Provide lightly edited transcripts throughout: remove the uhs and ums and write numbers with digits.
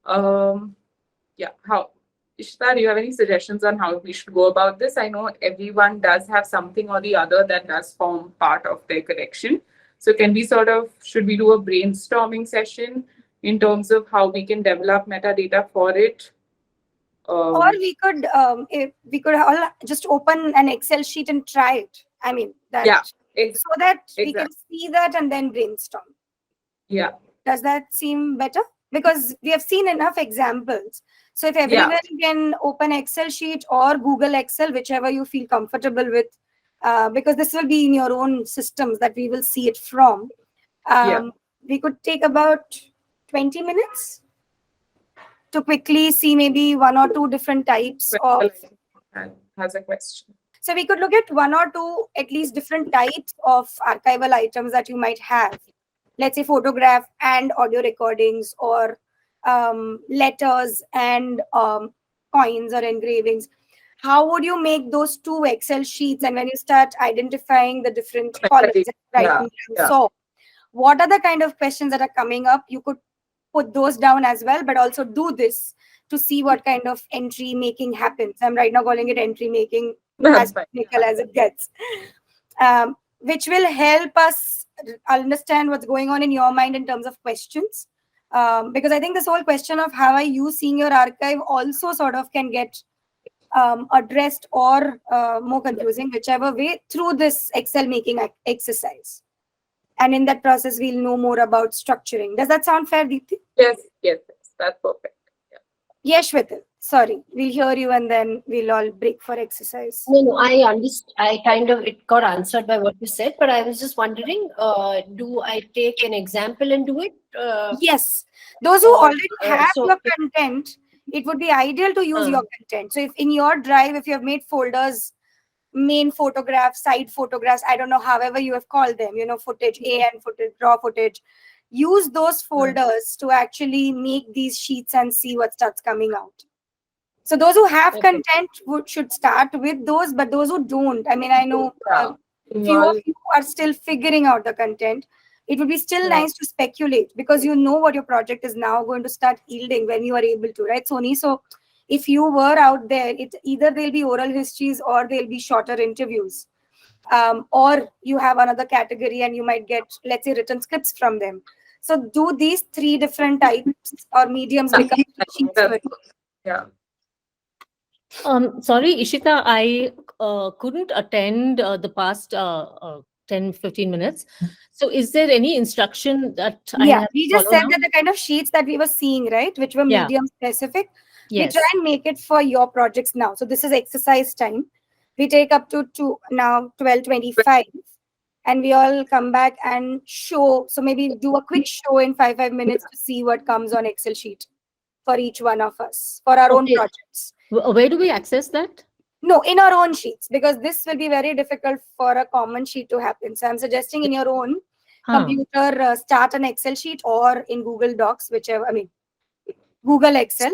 Yeah, Ishita, do you have any suggestions on how we should go about this? I know everyone does have something or the other that does form part of their collection. So should we do a brainstorming session in terms of how we can develop metadata for it? Or Um, if we could all just open an Excel sheet and try it. I mean that, yeah, so that we can exactly. see that and then brainstorm. Yeah, Does that seem better? Because we have seen enough examples. So if yeah, everyone can open Excel sheet or Google Excel, whichever you feel comfortable with, because this will be in your own systems that we will see it from. yeah. We could take about 20 minutes to quickly see maybe one or two different types of. Has a question. So we could look at one or two at least different types of archival items that you might have. Let's say photograph and audio recordings, or letters and coins or engravings. How would you make those two Excel sheets? And when you start identifying the different columns, right, Yeah, yeah. so what are the kind of questions that are coming up? You could put those down as well, but also do this to see what kind of entry making happens. I'm right now calling it entry making, That's as fine. technical as it gets, which will help us understand what's going on in your mind in terms of questions. Because I think this whole question of how are you seeing your archive also sort of can get addressed or more confusing, whichever way, through this Excel making exercise. And in that process, we'll know more about structuring. Does that sound fair, Deepthi? Yes, yes, yes. That's perfect. Yeah. Yes, Shwetal. Sorry, we'll hear you and then we'll all break for exercise. No, I understand. I kind of, it got answered by what you said, but I was just wondering, do I take an example and do it? Yes, those who Or already have so? your content, it would be ideal to use your content. So if in your drive, if you have made folders, main photographs, side photographs, I don't know, however you have called them, footage, AN footage, raw footage, use those folders to actually make these sheets and see what starts coming out. So those who have content should start with those, but those who don't, I mean, I know few of you are still figuring out the content. It would be still nice to speculate, because you know what your project is now going to start yielding when you are able to, right, Sony? So if you were out there, it either there'll be oral histories or there'll be shorter interviews, or you have another category and you might get, let's say, written scripts from them. So do these three different types or mediums become sheets for you? Yeah. Sorry, Ishita, I couldn't attend the past 10-15 minutes. So is there any instruction that I Yeah, have we to just follow said now? that the kind of sheets that we were seeing, right, which were Yeah. medium specific, we Yes. try and make it for your projects now. So this is exercise time. We take up to now 12:25, and we all come back and show. So maybe do a quick show in 5 minutes to see what comes on Excel sheet for each one of us for our own Okay. projects. Where do we access that? No, in our own sheets, because this will be very difficult for a common sheet to happen. So I'm suggesting in your own computer, start an Excel sheet, or in Google Docs, whichever, I mean, Google Excel.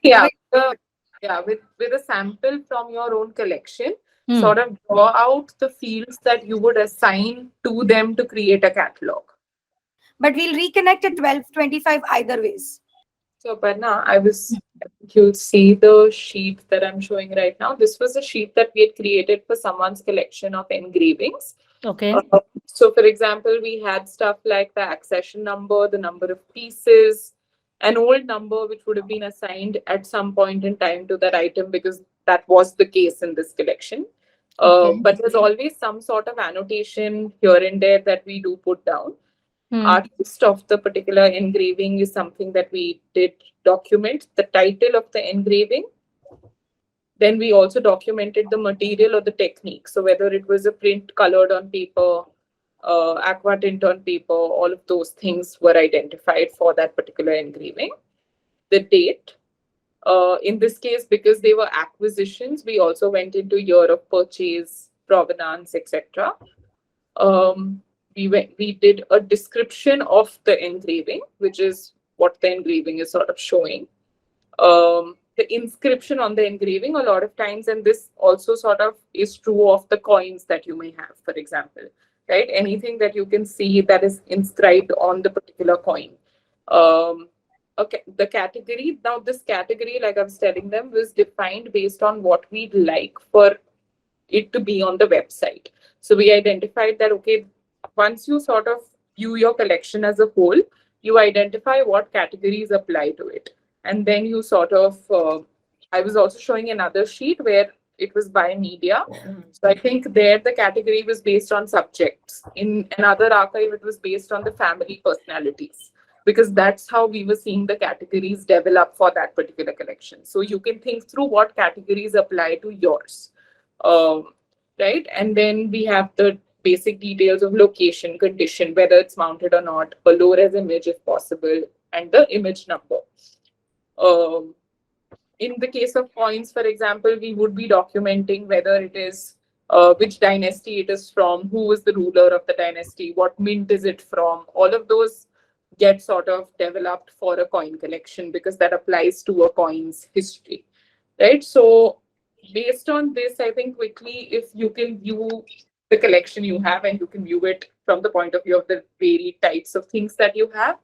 Yeah, with a sample from your own collection, sort of draw out the fields that you would assign to them to create a catalog. But we'll reconnect at 12:25 either ways. So, Barna, you'll see the sheet that I'm showing right now. This was a sheet that we had created for someone's collection of engravings. Okay. So, for example, we had stuff like the accession number, the number of pieces, an old number which would have been assigned at some point in time to that item, because that was the case in this collection. But there's always some sort of annotation here and there that we do put down. Artist of the particular engraving is something that we did document, the title of the engraving. Then we also documented the material or the technique. So whether it was a print colored on paper, aqua tint on paper, all of those things were identified for that particular engraving. The date. In this case, because they were acquisitions, we also went into year of purchase, provenance, etc. We did a description of the engraving, which is what the engraving is sort of showing. The inscription on the engraving a lot of times, and this also sort of is true of the coins that you may have, for example, right? Anything that you can see that is inscribed on the particular coin. okay, the category, now this category, like I was telling them, was defined based on what we'd like for it to be on the website. So we identified that, okay, once you sort of view your collection as a whole, you identify what categories apply to it. And then you sort of, I was also showing another sheet where it was by media. So I think there the category was based on subjects. In another archive, it was based on the family personalities, because that's how we were seeing the categories develop for that particular collection. So you can think through what categories apply to yours. Um, right? And then we have the basic details of location, condition, whether it's mounted or not, a low-res image if possible, and the image number. Um, in the case of coins, for example, we would be documenting whether it is which dynasty it is from, who was the ruler of the dynasty, what mint is it from. All of those get sort of developed for a coin collection because that applies to a coin's history, right? So based on this, I think quickly, if you can view the collection you have and you can view it from the point of view of the varied types of things that you have,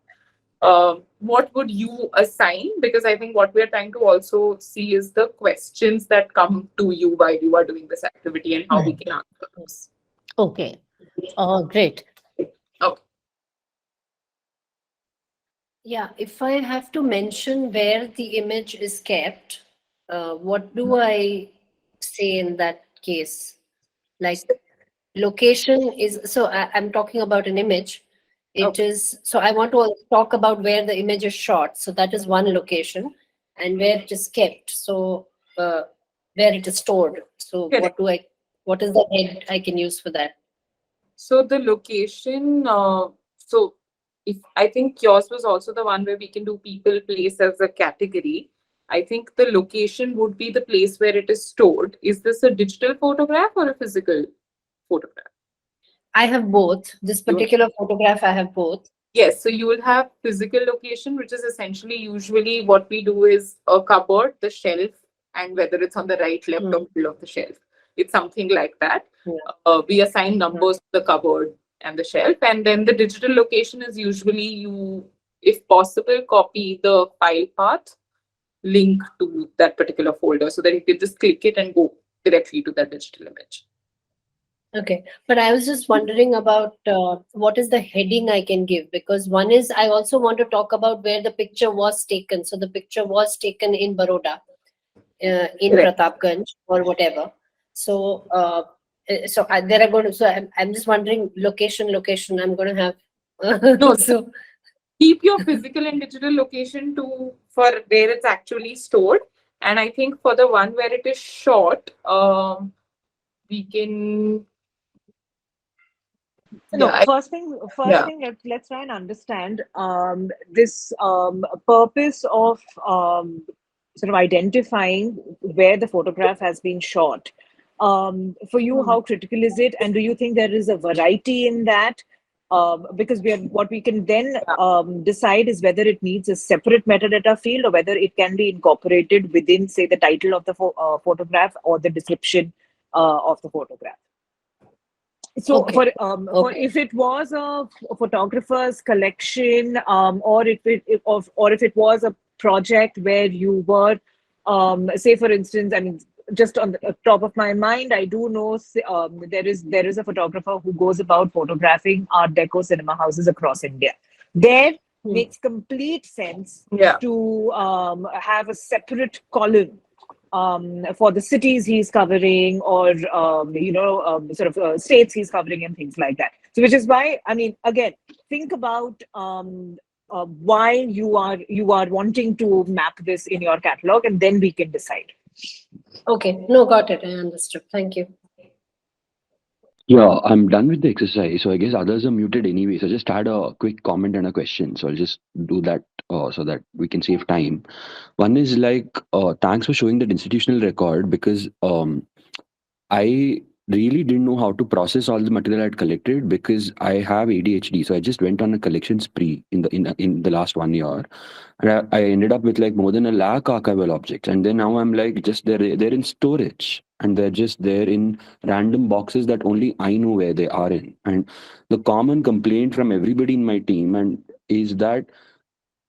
what would you assign? Because I think what we're trying to also see is the questions that come to you while you are doing this activity and how we can answer those. Okay. Great. Okay. Yeah, if I have to mention where the image is kept, what do I say in that case? Like location is, so I'm talking about an image. It is, so I want to also talk about where the image is shot. So that is one location, and where it is kept. So where it is stored. So Correct. what is the head I can use for that? So the location, so if I think yours was also the one where we can do people, place as a category. I think the location would be the place where it is stored. Is this a digital photograph or a physical photograph? I have both. This particular photograph, I have both. Yes, so you will have physical location, which is essentially usually what we do is a cupboard, the shelf, and whether it's on the right, left, or middle of the shelf. It's something like that. We assign numbers to the cupboard and the shelf, and then the digital location is usually you, if possible, copy the file path link to that particular folder so that you can just click it and go directly to that digital image. Okay, but I was just wondering about what is the heading I can give, because one is I also want to talk about where the picture was taken. So the picture was taken in Baroda, in Correct. Pratapganj or whatever. So there are going to, so I'm just wondering location. I'm going to have No, so keep your physical and digital location to for where it's actually stored. And I think for the one where it is short, we can. No, Yeah, first thing, yeah. let's try and understand this purpose of sort of identifying where the photograph has been shot. For you, how critical is it, and do you think there is a variety in that? Because what we can then decide is whether it needs a separate metadata field or whether it can be incorporated within, say, the title of the photograph or the description of the photograph. So for if it was a photographer's collection, or if it was a project where you were, say for instance, I mean, just on the top of my mind, I do know there is a photographer who goes about photographing Art Deco cinema houses across India. There makes complete sense to have a separate column for the cities he's covering, or sort of states he's covering and things like that. So which is why, I mean, again, think about why you are wanting to map this in your catalog, and then we can decide. Okay, no, got it. I understood. Thank you. Yeah, I'm done with the exercise. So I guess others are muted anyway. So just add a quick comment and a question. So I'll just do that so that we can save time. One is like, thanks for showing that institutional record, because I really didn't know how to process all the material I'd collected because I have ADHD. So I just went on a collection spree in the last 1 year, and I ended up with like more than 1 lakh archival objects. And then now I'm like, just they're in storage, and they're just there in random boxes that only I know where they are in. And the common complaint from everybody in my team and is that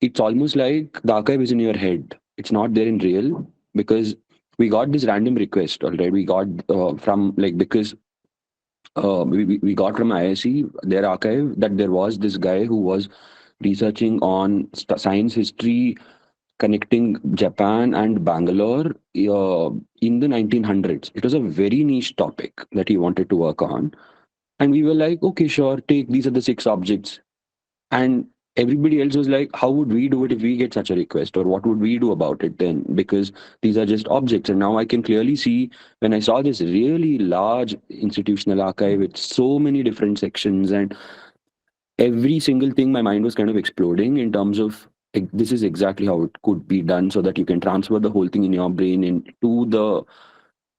it's almost like the archive is in your head. It's not there in real, because we got this random request. Alright, we got from like, because we got from ISC their archive that there was this guy who was researching on science history connecting Japan and Bangalore in the 1900s. It was a very niche topic that he wanted to work on. And we were like, okay, sure, take these are the 6 objects. And everybody else was like, how would we do it if we get such a request? Or what would we do about it then? Because these are just objects. And now I can clearly see when I saw this really large institutional archive with so many different sections and every single thing, my mind was kind of exploding in terms of like, this is exactly how it could be done so that you can transfer the whole thing in your brain into the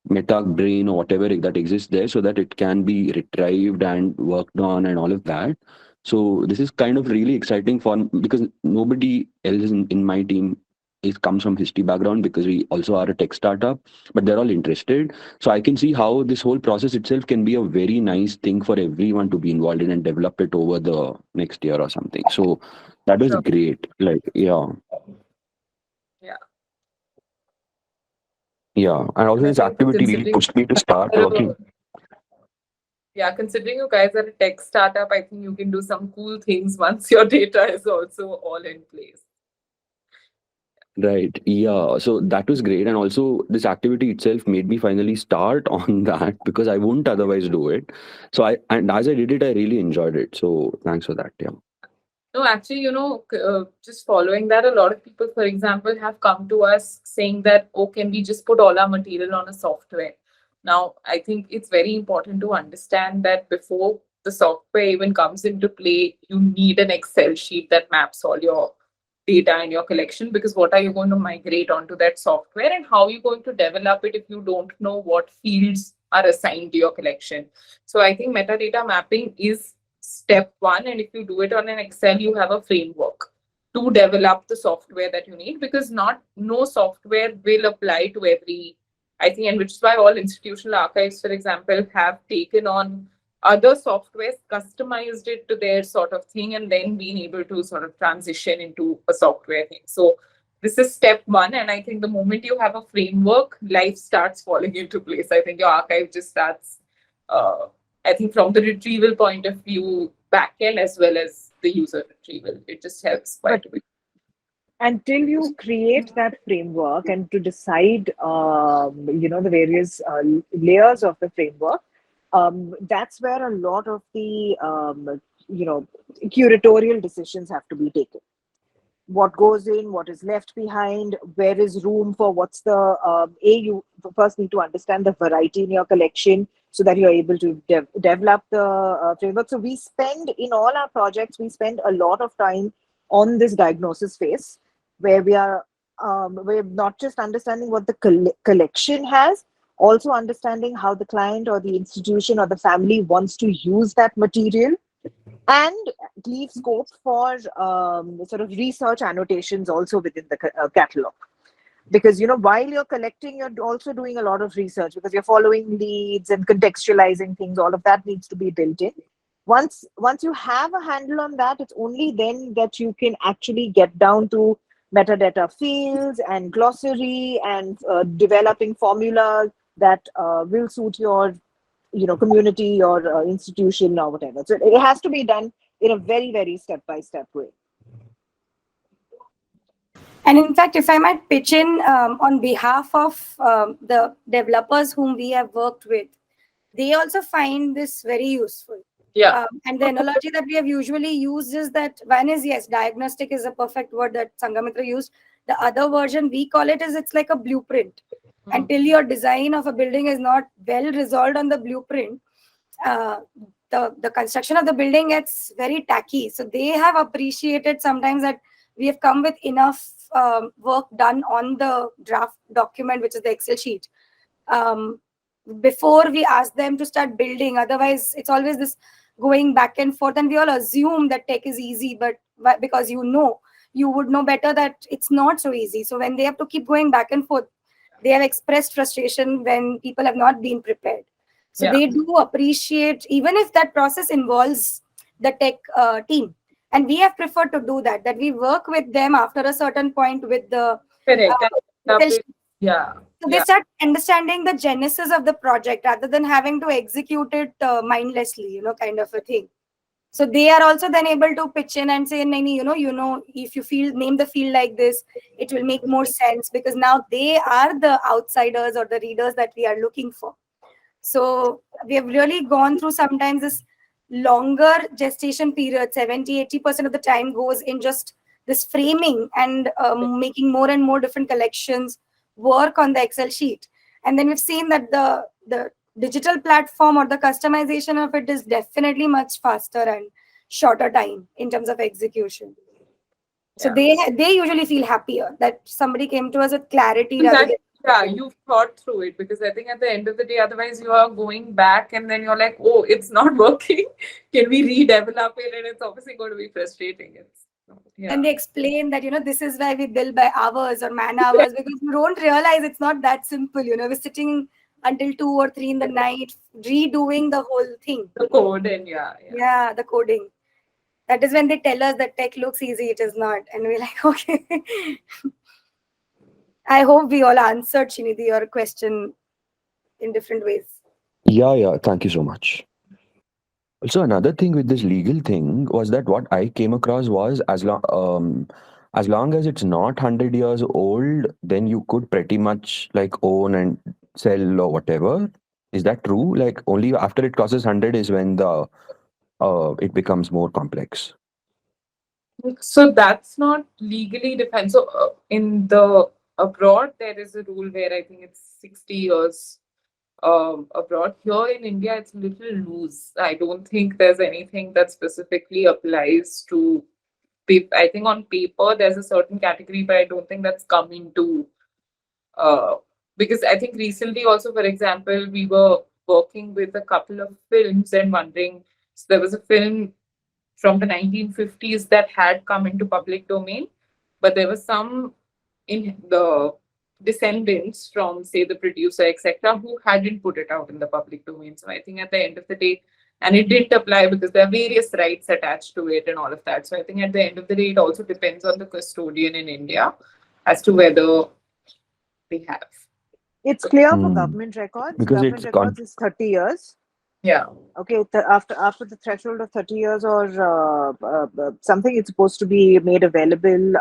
meta brain or whatever that exists there so that it can be retrieved and worked on and all of that. So this is kind of really exciting for because nobody else in my team is comes from history background because we also are a tech startup, but they're all interested. So I can see how this whole process itself can be a very nice thing for everyone to be involved in and develop it over the next year or something. So that was Sure. great. Like, yeah. Yeah. Yeah. And also And I this think activity really considering pushed me to start you're working. yeah, considering you guys are a tech startup, I think you can do some cool things once your data is also all in place. Right. Yeah. So that was great. And also, this activity itself made me finally start on that because I wouldn't otherwise do it. So and as I did it, I really enjoyed it. So thanks for that. Yeah. No, actually, just following that, a lot of people, for example, have come to us saying that, oh, can we just put all our material on a software? Now, I think it's very important to understand that before the software even comes into play, you need an Excel sheet that maps all your data in your collection, because what are you going to migrate onto that software and how are you going to develop it if you don't know what fields are assigned to your collection? So I think metadata mapping is step one, and if you do it on an Excel, you have a framework to develop the software that you need, because not no software will apply to every, I think, and which is why all institutional archives, for example, have taken on other softwares, customized it to their sort of thing, and then being able to sort of transition into a software thing. So this is step one. And I think the moment you have a framework, life starts falling into place. I think your archive just starts, I think, from the retrieval point of view, backend as well as the user retrieval. It just helps quite a bit. Until you create that framework and to decide, the various layers of the framework, that's where a lot of the, curatorial decisions have to be taken. What goes in, what is left behind, where is room for what's the, you first need to understand the variety in your collection so that you're able to develop the framework. So we spend, in all our projects, we spend a lot of time on this diagnosis phase where we're not just understanding what the collection has, also understanding how the client or the institution or the family wants to use that material, and leave scope for sort of research annotations also within the catalog. Because while you're collecting, you're also doing a lot of research because you're following leads and contextualizing things. All of that needs to be built in. Once you have a handle on that, it's only then that you can actually get down to metadata fields and glossary and developing formulas that will suit your community or institution or whatever. So it has to be done in a very, very step by step way. And in fact, if I might pitch in on behalf of the developers whom we have worked with, they also find this very useful. Yeah. And the analogy that we have usually used is that one is, yes, diagnostic is a perfect word that Sangamitra used. The other version we call it is it's like a blueprint. Until your design of a building is not well resolved on the blueprint, the construction of the building gets very tacky. So they have appreciated sometimes that we have come with enough work done on the draft document, which is the Excel sheet, before we ask them to start building. Otherwise, it's always this going back and forth, and we all assume that tech is easy, but because you would know better that it's not so easy. So when they have to keep going back and forth, they have expressed frustration when people have not been prepared. So they do appreciate, even if that process involves the tech team. And we have preferred to do that, that we work with them after a certain point with the Correct. And that Excel is- sheet. yeah. So they Yeah. start understanding the genesis of the project rather than having to execute it mindlessly, kind of a thing. So they are also then able to pitch in and say, "Naini, if you feel name the field like this, it will make more sense because now they are the outsiders or the readers that we are looking for." So we have really gone through sometimes this longer gestation period, 70-80% of the time goes in just this framing and making more and more different collections work on the Excel sheet. And then we've seen that the digital platform or the customization of it is definitely much faster and shorter time in terms of execution. So Yeah. they usually feel happier that somebody came to us with clarity And rather that, yeah, you've thought through it, because I think at the end of the day, otherwise you are going back and then you're like, oh, it's not working. Can we redevelop it? And it's obviously going to be frustrating. It's yeah. and they explain that this is why we bill by hours or man hours because you don't realize it's not that simple. We're sitting until 2 or 3 in the night redoing the whole thing. The code and yeah. Yeah, the coding. That is when they tell us that tech looks easy, it is not, and we're like, okay. I hope we all answered, Shinidhi, your question in different ways. Yeah. Thank you so much. Also, another thing with this legal thing was that what I came across was as long as it's not 100 years old, then you could pretty much like own and sell or whatever. Is that true? Like only after it crosses 100 is when the it becomes more complex. So that's not legally defined. So in the abroad, there is a rule where I think it's 60 years abroad. Here in India, it's a little loose. I don't think there's anything that specifically applies to paper. I think on paper there's a certain category, but I don't think that's come into uh, because I think recently also, for example, we were working with a couple of films and wondering. So there was a film from the 1950s that had come into public domain, but there was some in the descendants from, say, the producer, etc., who hadn't put it out in the public domain. So I think at the end of the day, and it didn't apply because there are various rights attached to it and all of that. So I think at the end of the day, it also depends on the custodian in India as to whether they have. It's clear for Hmm. government records. Because Government it's records is 30 years. Yeah. Okay, after the threshold of 30 years or something, it's supposed to be made available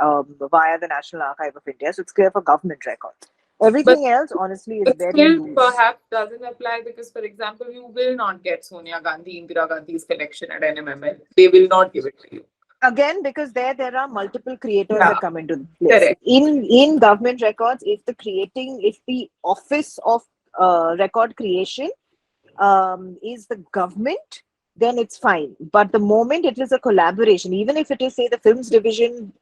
via the National Archive of India. So it's clear for government records. Everything else, honestly, is But very still, loose. perhaps doesn't apply because, for example, you will not get Sonia Gandhi, Indira Gandhi's collection at NMML. They will not give it to you. Again, because there are multiple creators Yeah. that come into place. Correct. In government records, if the office of record creation is the government, then it's fine. But the moment it is a collaboration, even if it is, say, the films division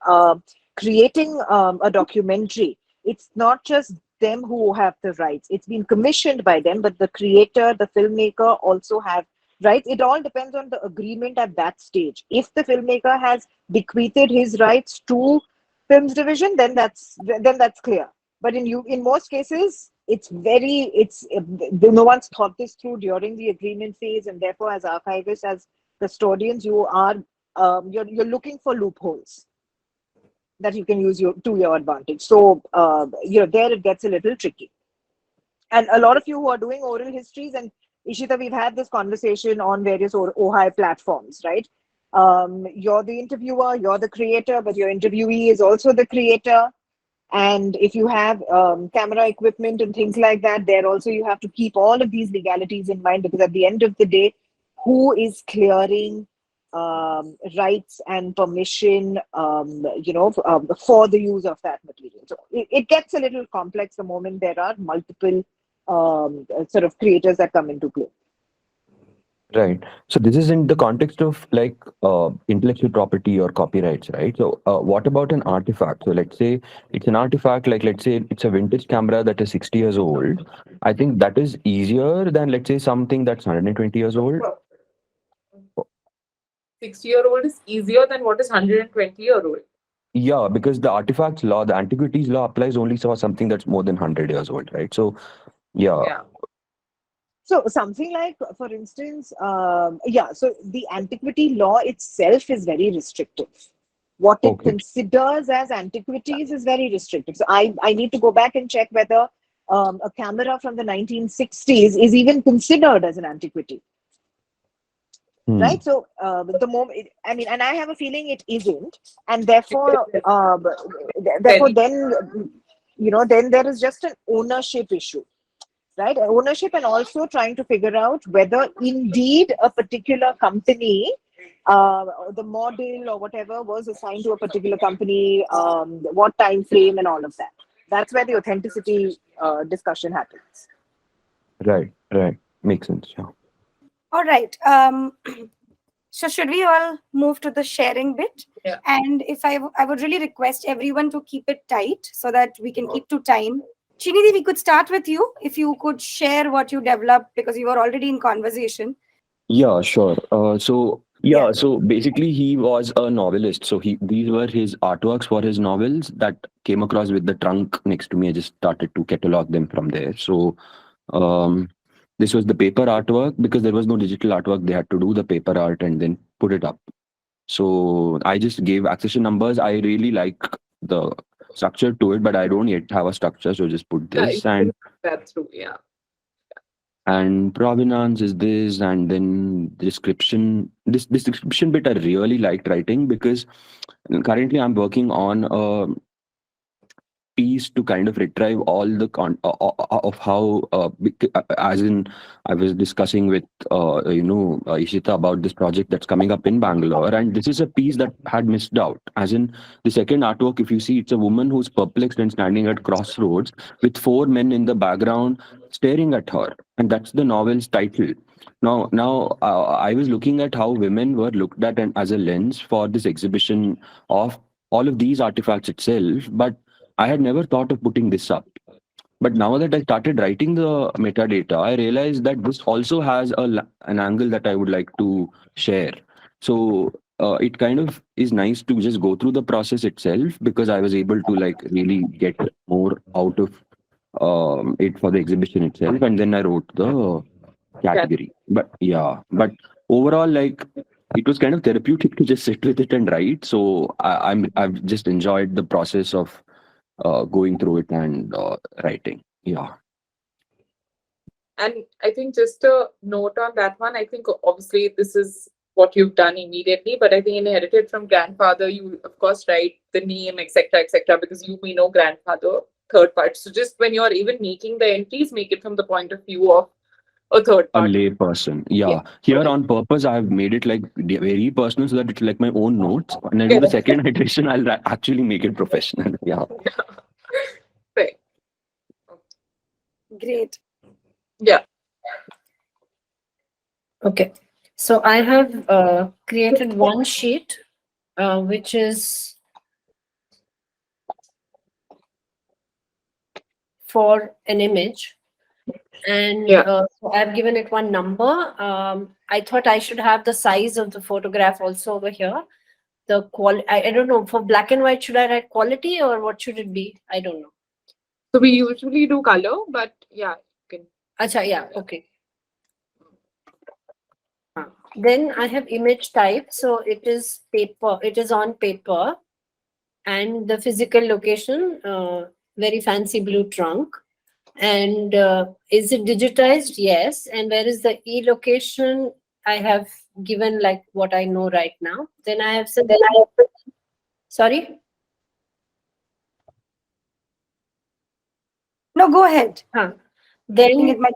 creating a documentary, it's not just them who have the rights. It's been commissioned by them, but the creator, the filmmaker also have rights. It all depends on the agreement at that stage. If the filmmaker has bequeathed his rights to films division, then that's clear. But in most cases, no one's thought this through during the agreement phase, and therefore, as archivists, as custodians, you're looking for loopholes that you can use to your advantage. So there it gets a little tricky. And a lot of you who are doing oral histories, and Ishita, we've had this conversation on various OHI platforms, right? You're the interviewer, you're the creator, but your interviewee is also the creator. And if you have camera equipment and things like that, there also you have to keep all of these legalities in mind, because at the end of the day, who is clearing rights and permission, for the use of that material? So it gets a little complex the moment there are multiple sort of creators that come into play. Right. So this is in the context of like intellectual property or copyrights, right? So what about an artifact? So let's say it's an artifact, like let's say it's a vintage camera that is 60 years old. I think that is easier than let's say something that's 120 years old. 60-year-old is easier than what is 120-year-old. Yeah, because the artifacts law, the antiquities law applies only for something that's more than 100 years old, right? So yeah. Yeah. So something like, for instance, so the antiquity law itself is very restrictive. What it Okay. considers as antiquities is very restrictive. So I need to go back and check whether a camera from the 1960s is even considered as an antiquity, right? So the moment, I mean, and I have a feeling it isn't, and therefore, then then there is just an ownership issue, right? Ownership, and also trying to figure out whether indeed a particular company, the model or whatever was assigned to a particular company, what time frame and all of that. That's where the authenticity discussion happens. Right. Right. Makes sense. Yeah. All right. So should we all move to the sharing bit? Yeah. And if I would really request everyone to keep it tight so that we can keep to time. Srinidhi, we could start with you. If you could share what you developed, because you were already in conversation. Yeah, sure. Yeah. So basically he was a novelist. So these were his artworks for his novels that came across with the trunk next to me. I just started to catalog them from there. So um this was the paper artwork because there was no digital artwork. They had to do the paper art and then put it up. So I just gave accession numbers. I really like the structure to it, but I don't yet have a structure. So just put Yeah, this you can put that through. Yeah. and provenance is this, and then description. This description bit I really liked writing because currently I'm working on a piece to kind of retrieve all the of how as in I was discussing with Ishita about this project that's coming up in Bangalore, and this is a piece that had missed out. As in the second artwork, if you see, it's a woman who's perplexed and standing at crossroads with four men in the background staring at her, and that's the novel's title. Now, I was looking at how women were looked at and as a lens for this exhibition of all of these artifacts itself, but I had never thought of putting this up. But now that I started writing the metadata, I realized that this also has an angle that I would like to share. So it kind of is nice to just go through the process itself because I was able to like really get more out of it for the exhibition itself, and then I wrote the category. But yeah, but overall, like it was kind of therapeutic to just sit with it and write. So I've just enjoyed the process of going through it and writing. Yeah. And I think just a note on that one, I think obviously this is what you've done immediately, but I think inherited from grandfather, you of course write the name, etc., because you may know grandfather, third part. So just when you're even making the entries, make it from the point of view of a third A party. lay person. Yeah. Yeah. Here on purpose, I've made it like very personal so that it's like my own notes. When I do the second iteration, I'll actually make it professional. Yeah. Right. Great. Yeah. Okay. So I have created one sheet, which is for an image. And so I've given it one number. I thought I should have the size of the photograph also over here. The quality, I don't know, for black and white, should I write quality or what should it be? I don't know. So we usually do color, but yeah, you can. Acha, yeah, okay. Then I have image type. So it is paper, it is on paper. And the physical location, very fancy blue trunk. And is it digitized? Yes. And where is the e location? I have given like what I know right now. Then I have said, sorry. No, go ahead. I think Then it might.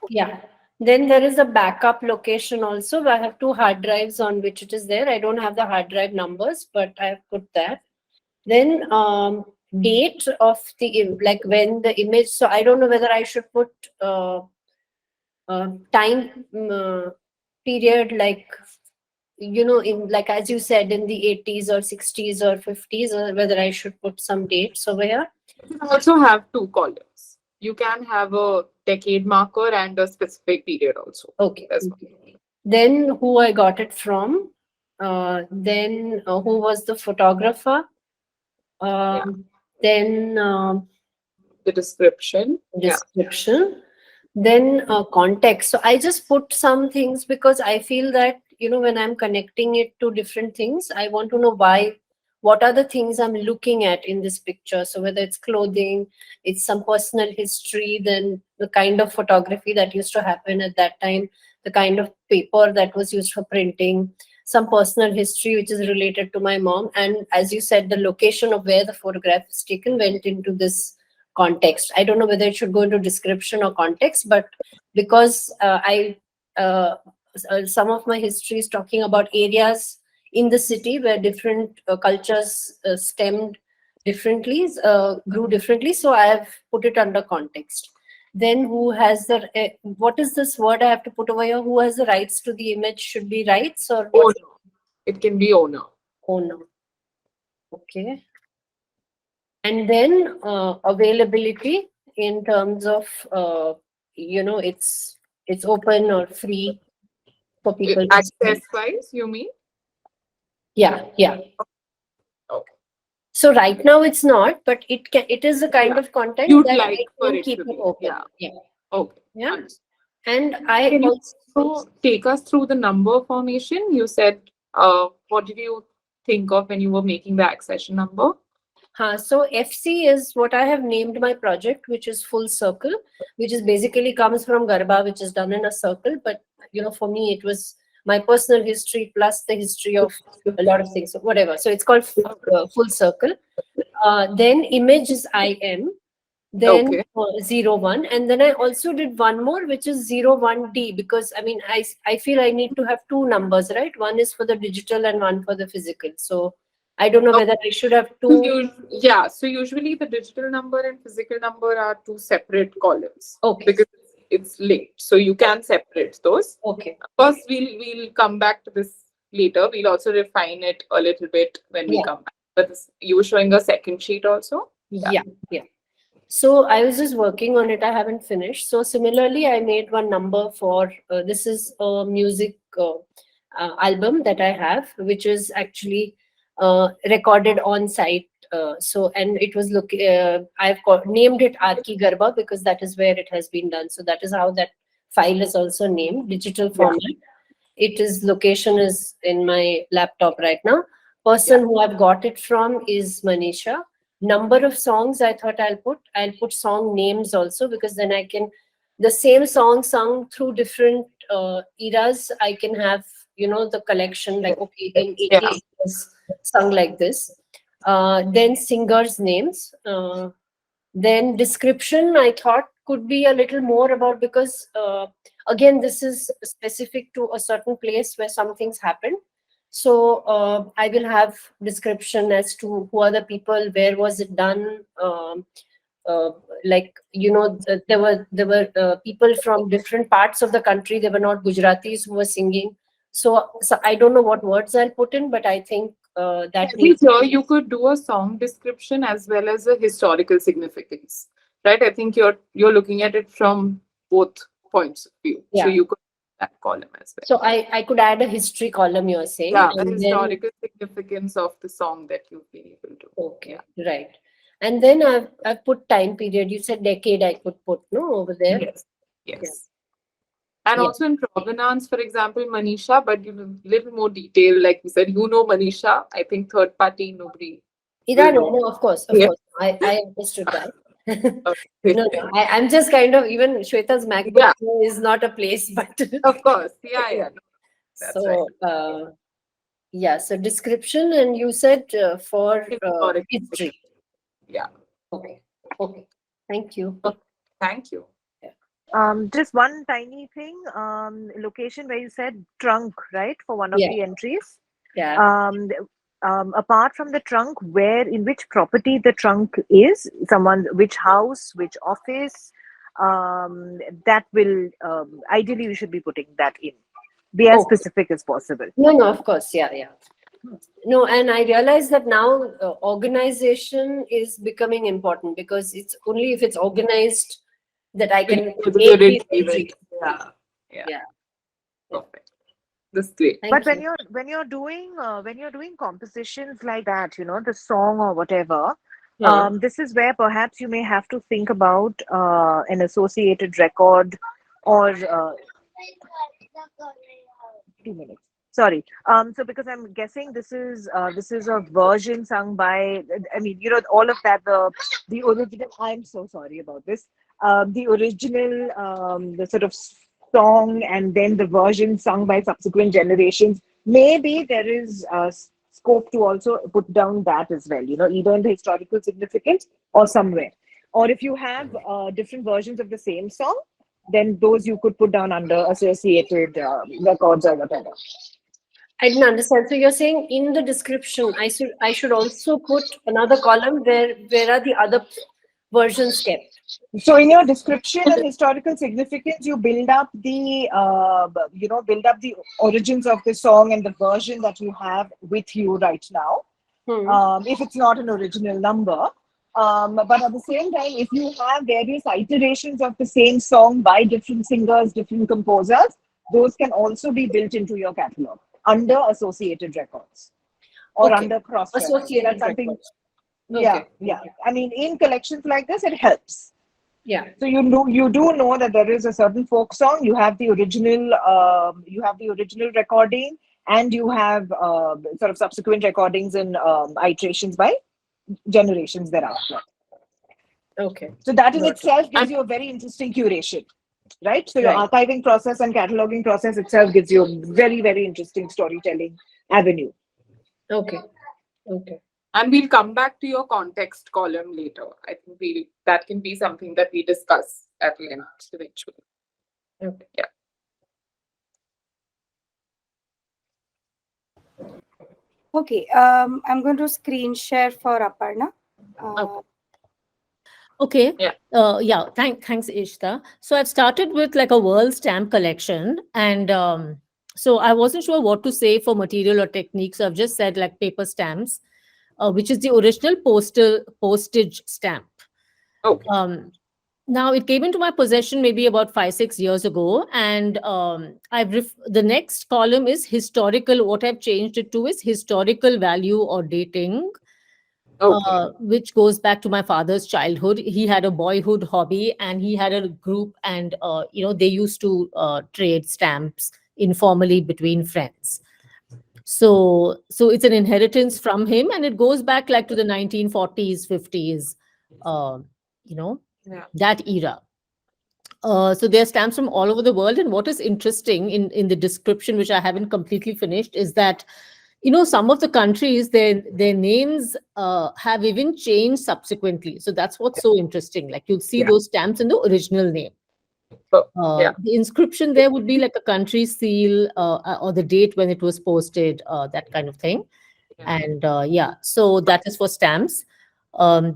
yeah. Then there is a backup location also. I have two hard drives on which it is there. I don't have the hard drive numbers, but I have put that. Then date of the like when the image. So I don't know whether I should put time period like in like as you said in the 80s or 60s or 50s, or whether I should put some dates over here. You can also have two columns. You can have a decade marker and a specific period also. Okay. As well. Then who I got it from. Then who was the photographer. Then The description. description. Then context. So I just put some things because I feel that, when I'm connecting it to different things, I want to know why, what are the things I'm looking at in this picture. So whether it's clothing, it's some personal history, then the kind of photography that used to happen at that time, the kind of paper that was used for printing, some personal history which is related to my mom. And as you said, the location of where the photograph is taken went into this context. I don't know whether it should go into description or context, but because I some of my history is talking about areas in the city where different cultures stemmed differently, grew differently. So I have put it under context. Then who has the what is this word I have to put over here? Who has the rights to the image? Should be rights or what? Owner. It can be owner. Owner. Okay. And then availability in terms of it's open or free for people to see. Access wise, you mean? Yeah. Okay. So right now it's not, but it is a kind Yeah. of content You'd that like I for can it keep to it be. open. Yeah. Yeah. Okay. Yeah. Understood. And I Can you also take us through the number formation? You said, what did you think of when you were making the accession number? So FC is what I have named my project, which is full circle, which is basically comes from Garba, which is done in a circle. But for me, it was my personal history plus the history of a lot of things, so whatever. So it's called full circle. Then image is IM, then Okay. 01, and then I also did one more, which is 01D, because I feel I need to have two numbers, right? One is for the digital and one for the physical. So I don't know whether I should have two. Yeah, so usually the digital number and physical number are two separate columns. Okay. Because it's linked. So you can separate those. Okay. Of course, we'll come back to this later. We'll also refine it a little bit when we Yeah. come back. But you were showing a second sheet also? Yeah. So I was just working on it. I haven't finished. So similarly, I made one number for this is a music album that I have, which is actually recorded on site. And it was named it Arki Garba because that is where it has been done. So that is how that file is also named, digital format. It is location is in my laptop right now. Person who I've got it from is Manisha. Number of songs I thought I'll put song names also, because then I can the same song sung through different eras. I can have the collection, like, okay, in 80 Yeah. it was sung like this. Then singers names. Then description I thought could be a little more about, because again, this is specific to a certain place where some things happen. So I will have description as to who are the people, where was it done. Uh, there were people from different parts of the country. They were not Gujaratis who were singing. So I don't know what words I'll put in, but I think that I needs. think here you could do a song description as well as a historical significance, right? I think you're looking at it from both points of view. So Yeah. you could that column as well. So I could add a history column, you're saying. Yeah, And the then, historical significance of the song that you've been able to. okay, right. And then I've put time period. You said decade I could put, no, over there. Yes. And Yeah. also in provenance, for example, Manisha, but little more detail, like you said, Manisha. I think third party, nobody. Yeah, will know. no, of course. Yeah. I understood that. Okay. No, I'm just kind of, even Shweta's MacBook is not a place, but Of course. Yeah. No, that's so yeah. So description, and you said for Historical. history. Yeah. Okay. Thank you. Thank you. Just one tiny thing. Location where you said trunk, right, for one of Yeah. the entries. Yeah. Apart from the trunk, in which property the trunk is, which house, which office, that will ideally you should be putting that in. Be as specific as possible. No, of course. Yeah. No, and I realize that now organization is becoming important, because it's only if it's organized that I can make these entries. Yeah. Perfect. That's great. But when you're doing compositions like that, the song or whatever, This is where perhaps you may have to think about an associated record or 2 minutes. Sorry. So because I'm guessing this is a version sung by. I mean, all of that. The original. I'm so sorry about this. The original, the sort of song, and then the version sung by subsequent generations. Maybe there is scope to also put down that as well. Either in the historical significance or somewhere. Or if you have different versions of the same song, then those you could put down under associated records or whatever. I didn't understand. So you're saying in the description, I should also put another column where are the other versions kept? So in your description and historical significance, you build up the origins of the song and the version that you have with you right now. If it's not an original number. But at the same time, if you have various iterations of the same song by different singers, different composers, those can also be built into your catalog under associated records or Okay. under cross reference. Associated That's something. records. Yeah, Okay. yeah. I mean, in collections like this, it helps. Yeah. So you do know that there is a certain folk song. You have the original recording, and you have sort of subsequent recordings and iterations by generations thereafter. Okay. So that in Noted. itself gives you a very interesting curation, right? So your Right. archiving process and cataloging process itself gives you a very, very interesting storytelling avenue. Okay. Okay. And we'll come back to your context column later. I think that can be something that we discuss at length eventually. Okay. Yeah. Okay, I'm going to screen share for Aparna. Okay. Yeah. Yeah. Thanks, Ishta. So I've started with like a world stamp collection, and so I wasn't sure what to say for material or technique. So I've just said like paper stamps, which is the original postage stamp. Okay. Now it came into my possession maybe about 5-6 years ago, and the next column is historical. What I've changed it to is historical value or dating, Okay. which goes back to my father's childhood. He had a boyhood hobby, and he had a group, and they used to trade stamps informally between friends. So it's an inheritance from him, and it goes back like to the 1940s, 50s, uh, you know, Yeah. that era. So there are stamps from all over the world, and what is interesting in the description, which I haven't completely finished, is that some of the countries, their names have even changed subsequently. So that's what's so interesting. Like you'll see Yeah. those stamps in the original name. Yeah. The inscription there would be like a country seal, or the date when it was posted, that kind of thing. Yeah. And yeah, so that is for stamps.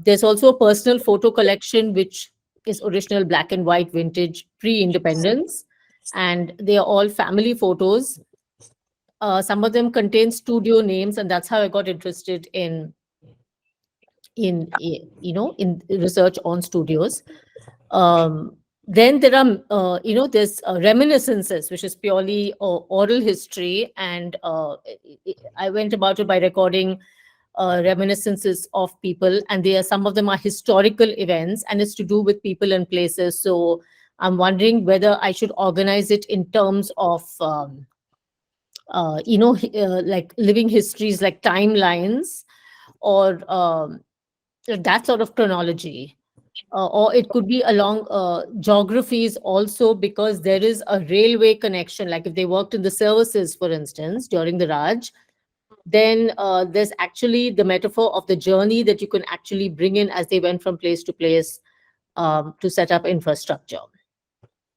There's also a personal photo collection, which is original black and white vintage pre-independence, and they are all family photos. Some of them contain studio names, and that's how I got interested in research on studios. Then there are there's reminiscences, which is purely oral history, and I went about it by recording reminiscences of people, and some of them are historical events, and it's to do with people and places. So I'm wondering whether I should organize it in terms of like living histories, like timelines, or that sort of chronology. Or it could be along geographies also, because there is a railway connection. Like if they worked in the services, for instance, during the Raj, then there's actually the metaphor of the journey that you can actually bring in as they went from place to place, to set up infrastructure.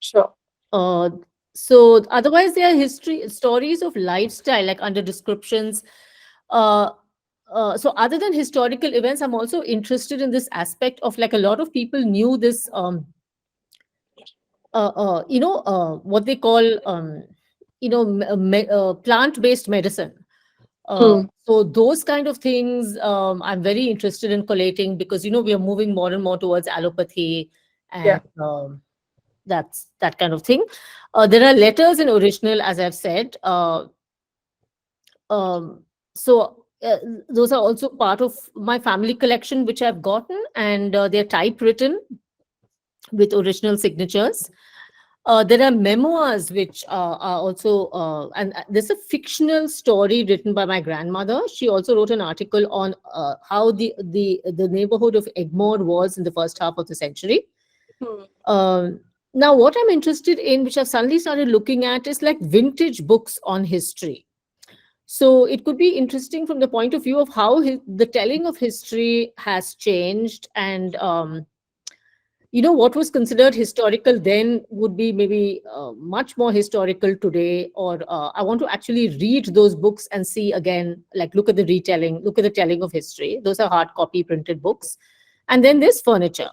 Sure. Uh, so otherwise, there are history stories of lifestyle, like under descriptions. Uh, so other than historical events, I'm also interested in this aspect of, like, a lot of people knew this, what they call, plant-based medicine. So those kind of things, I'm very interested in collating, because we are moving more and more towards allopathy, Yeah. and that's that kind of thing. There are letters in original, as I've said. Um, so uh, those are also part of my family collection, which I've gotten, and they're typewritten with original signatures. There are memoirs which are also, and there's a fictional story written by my grandmother. She also wrote an article on how the neighborhood of Egmore was in the first half of the century. Hmm. Now, what I'm interested in, which I've suddenly started looking at, is like vintage books on history. So it could be interesting from the point of view of how the telling of history has changed, and what was considered historical then would be maybe much more historical today. Or I want to actually read those books and see again, like look at the retelling, look at the telling of history. Those are hard copy printed books. And then there's furniture.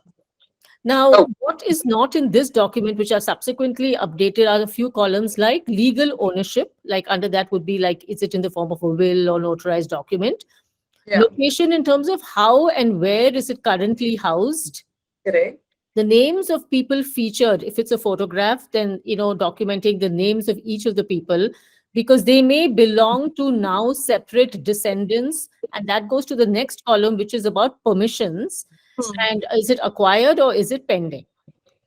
Now, Oh, what is not in this document, which are subsequently updated, are a few columns like legal ownership. Like under that would be like, is it in the form of a will or notarized document? yeah, Location in terms of how and where is it currently housed? correct. The names of people featured. If it's a photograph, then documenting the names of each of the people, because they may belong to now separate descendants, and that goes to the next column, which is about permissions. Hmm. And is it acquired or is it pending?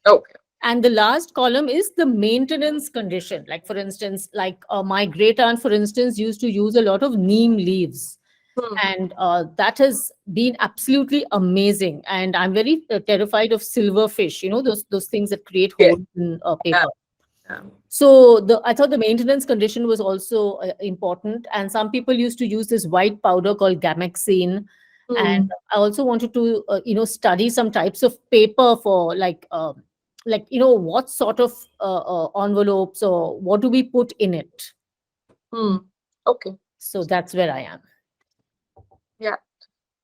Okay. And the last column is the maintenance condition. Like for instance, like my great aunt, for instance, used to use a lot of neem leaves, Hmm. and that has been absolutely amazing. And I'm very terrified of silverfish, those things that create Yes. holes in Yeah. paper. Yeah. So I thought the maintenance condition was also important. And some people used to use this white powder called gamexine. And Hmm. I also wanted to study some types of paper for like what sort of envelopes, or what do we put in it. Hmm. Okay. So that's where I am. Yeah.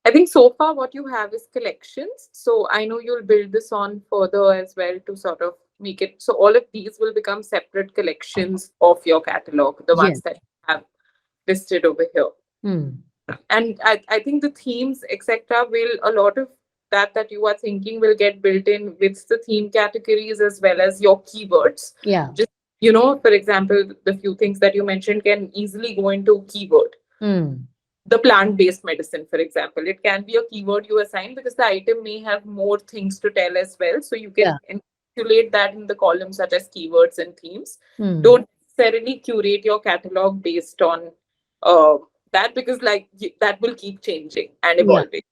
I think so far what you have is collections. So I know you'll build this on further as well to sort of make it so all of these will become separate collections of your catalog, the Yes. ones that you have listed over here. Hmm. And I think the themes, etc., will a lot of that you are thinking will get built in with the theme categories as well as your keywords. Yeah. Just for example, the few things that you mentioned can easily go into keyword. Hmm. The plant-based medicine, for example, it can be a keyword you assign because the item may have more things to tell as well. So you Yeah. can encapsulate that in the columns such as keywords and themes. Hmm. Don't necessarily curate your catalog based on uh, that because that will keep changing and Yeah. evolving.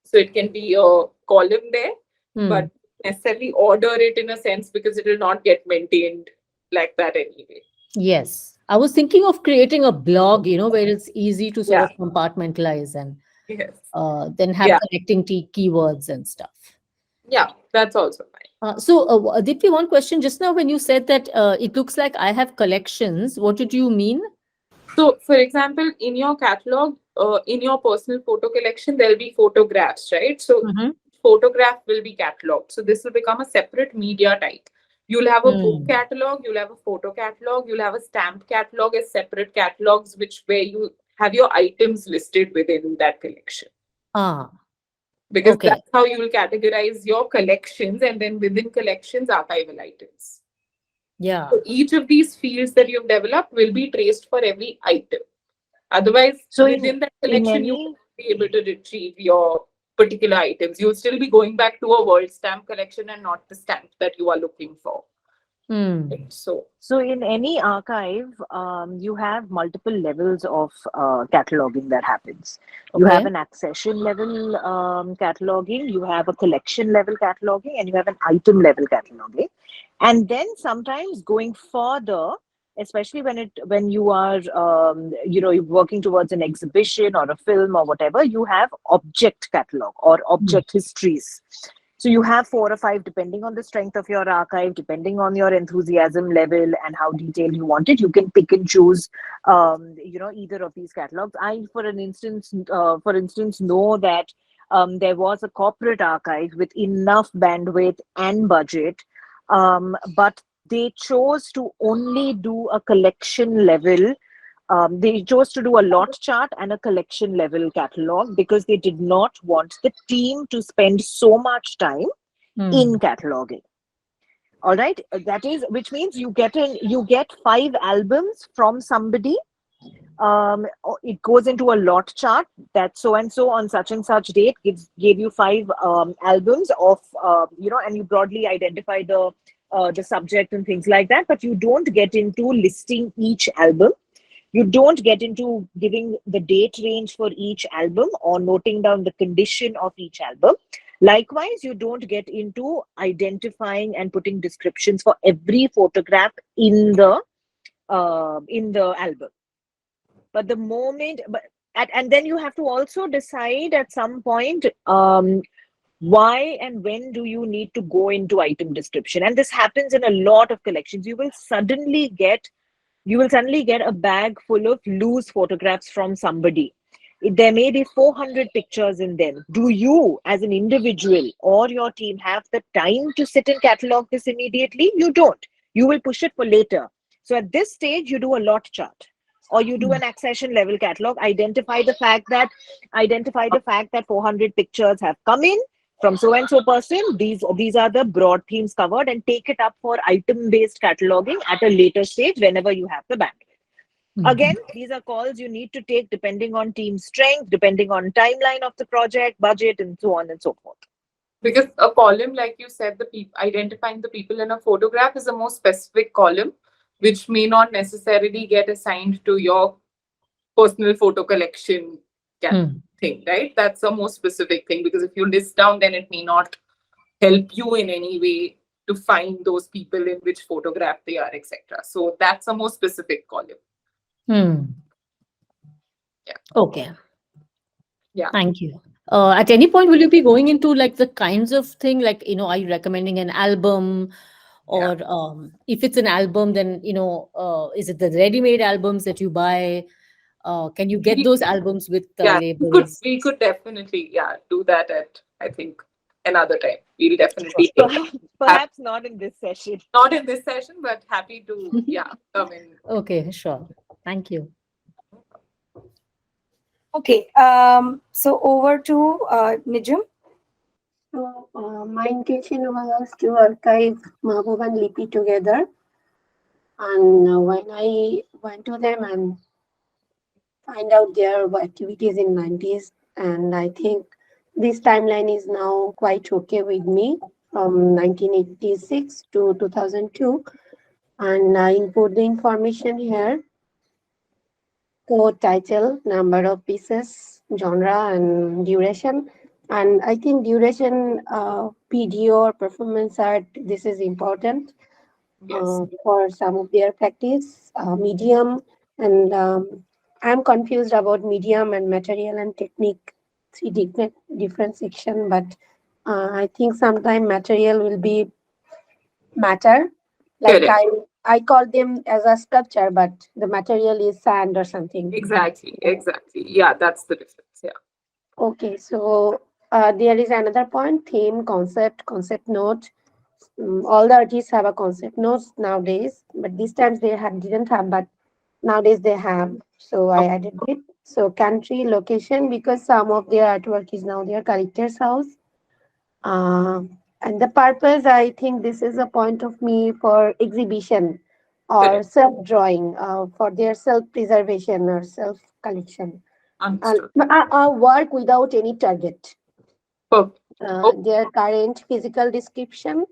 So it can be a column there, Hmm. but necessarily order it in a sense because it will not get maintained like that anyway. Yes. I was thinking of creating a blog, where it's easy to sort Yeah. of compartmentalize and Yes. then have Yeah. connecting keywords and stuff. Yeah. That's also fine. Dipti, one question just now when you said that it looks like I have collections, what did you mean? So, for example, in your catalog, in your personal photo collection, there'll be photographs, right? So, Mhm. photograph will be cataloged. So, this will become a separate media type. You'll have a book Hmm. catalog, you'll have a photo catalog, you'll have a stamp catalog as separate catalogs, where you have your items listed within that collection. Ah, Because okay. that's how you will categorize your collections, and then within collections, archival items. Yeah. So each of these fields that you've developed will be traced for every item. Otherwise, So within that in collection, you any won't be able to retrieve your particular items. You'll still be going back to a world stamp collection and not the stamp that you are looking for. Hmm. So, So in any archive, you have multiple levels of cataloging that happens. You Okay. have an accession level cataloging, you have a collection level cataloging, and you have an item level cataloging. And then sometimes going further, especially when you are you're working towards an exhibition or a film or whatever, you have object catalog or Hmm. object histories. So you have 4 or 5, depending on the strength of your archive, depending on your enthusiasm level and how detailed you want it. You can pick and choose, either of these catalogs. I, for instance, know that there was a corporate archive with enough bandwidth and budget, but they chose to only do a collection level. They chose to do a lot chart and a collection level catalog because they did not want the team to spend so much time Hmm. in cataloging. All right, that is, which means you get 5 albums from somebody, It goes into a lot chart that so and so on such and such date gave you 5 albums of and you broadly identify the subject and things like that, but you don't get into listing each album. You don't get into giving the date range for each album or noting down the condition of each album. Likewise, you don't get into identifying and putting descriptions for every photograph in the album. But the moment, and then you have to also decide at some point, why and when do you need to go into item description. And this happens in a lot of collections. You will suddenly get a bag full of loose photographs from somebody. There may be 400 pictures in them. Do you, as an individual or your team, have the time to sit and catalog this immediately? You don't. You will push it for later. So at this stage, you do a lot chart, or you do an accession level catalog. Identify the fact that 400 pictures have come in from so and so person. These are the broad themes covered, and take it up for item based cataloging at a later stage whenever you have the bandwidth. Again, these are calls you need to take depending on team strength, depending on timeline of the project, budget, and so on and so forth. Because a column, like you said, identifying the people in a photograph is a more specific column, which may not necessarily get assigned to your personal photo collection thing, right? That's a more specific thing, because if you list down, then it may not help you in any way to find those people in which photograph they are, etc. So that's a more specific column. Yeah. Okay. Yeah. Thank you. At any point, will you be going into like the kinds of thing, like, are you recommending an album, or if it's an album, then, is it the ready-made albums that you buy? Can you get those albums with labels? We could definitely, do that at, I think, another time. We'll definitely perhaps not in this session. Not in this session, but happy to, come in. Okay, sure. Thank you. Okay, so over to Nijum. So my intention was to archive Mahbub and Lipi together. And when I went to them and find out their activities in 90s, and I think this timeline is now quite okay with me, from 1986 to 2002. And I input the information here: code, title, number of pieces, genre, and duration. And I think duration, video or performance art, this is important for some of their practice. Medium, and I'm confused about medium and material and technique, three different section, but I think sometime material will be matter. Like I call them as a sculpture, but the material is sand or something. Exactly. Yeah, that's the difference. Yeah. Okay, so there is another point: theme, concept note. All the artists have a concept notes nowadays, but these times they didn't have, but nowadays they have. So I added it. So country, location, because some of their artwork is now their collector's house. And the purpose, I think this is a point of me for exhibition or self-drawing, for their self-preservation or self-collection. Work without any target. Their current physical description,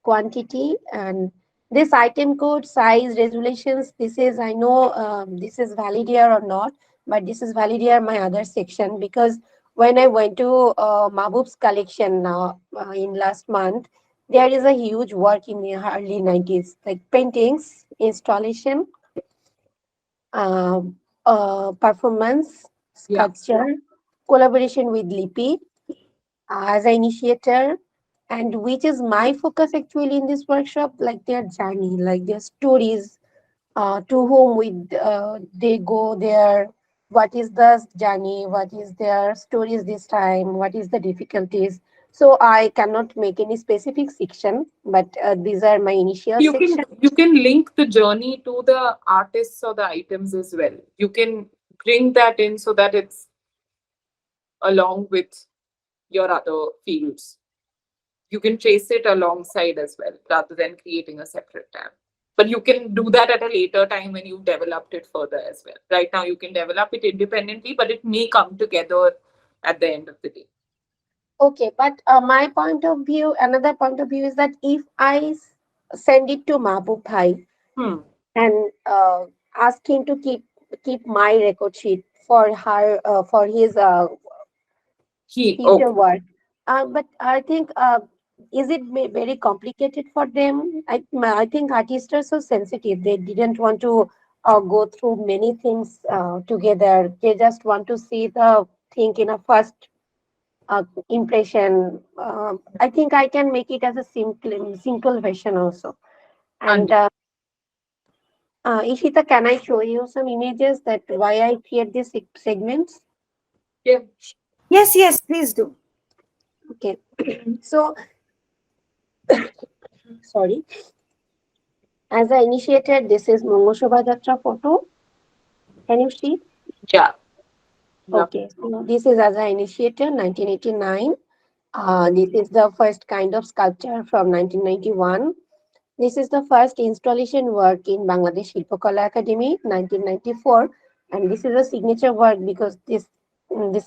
quantity, and this item code, size, resolutions. This is, I know this is valid here or not, but this is valid here my other section, because when I went to Mahbub's collection now in last month, there is a huge work in the early 90s, like paintings, installation, performance, sculpture, collaboration with Lipi as an initiator, and which is my focus actually in this workshop, like their journey, like their stories, to whom they go there, what is the journey, what is their stories this time, what is the difficulties. So I cannot make any specific section, but these are my initial sections. You can link the journey to the artists or the items as well. You can bring that in so that it's along with your other fields. You can trace it alongside as well, rather than creating a separate tab. But you can do that at a later time when you've developed it further as well. Right now, you can develop it independently, but it may come together at the end of the day. Okay, but my point of view, another point of view is that if I send it to Mahbub Bhai Hmm. and ask him to keep my record sheet for her for his future Okay. work, but I think is it very complicated for them? I think artists are so sensitive. They didn't want to go through many things together. They just want to see the thing in a first impression. I think I can make it as a simple version also. And And Ishita, can I show you some images that why I create these segments? yeah. Yes, yes, please do. Okay. So, sorry. As I initiated, this is Mongo Shobha photo. Can you see? Yeah. Love. Okay. So this is as I initiated, 1989. This is the first kind of sculpture from 1991. This is the first installation work in Bangladesh Shilpakala Academy, 1994, and this is a signature work because this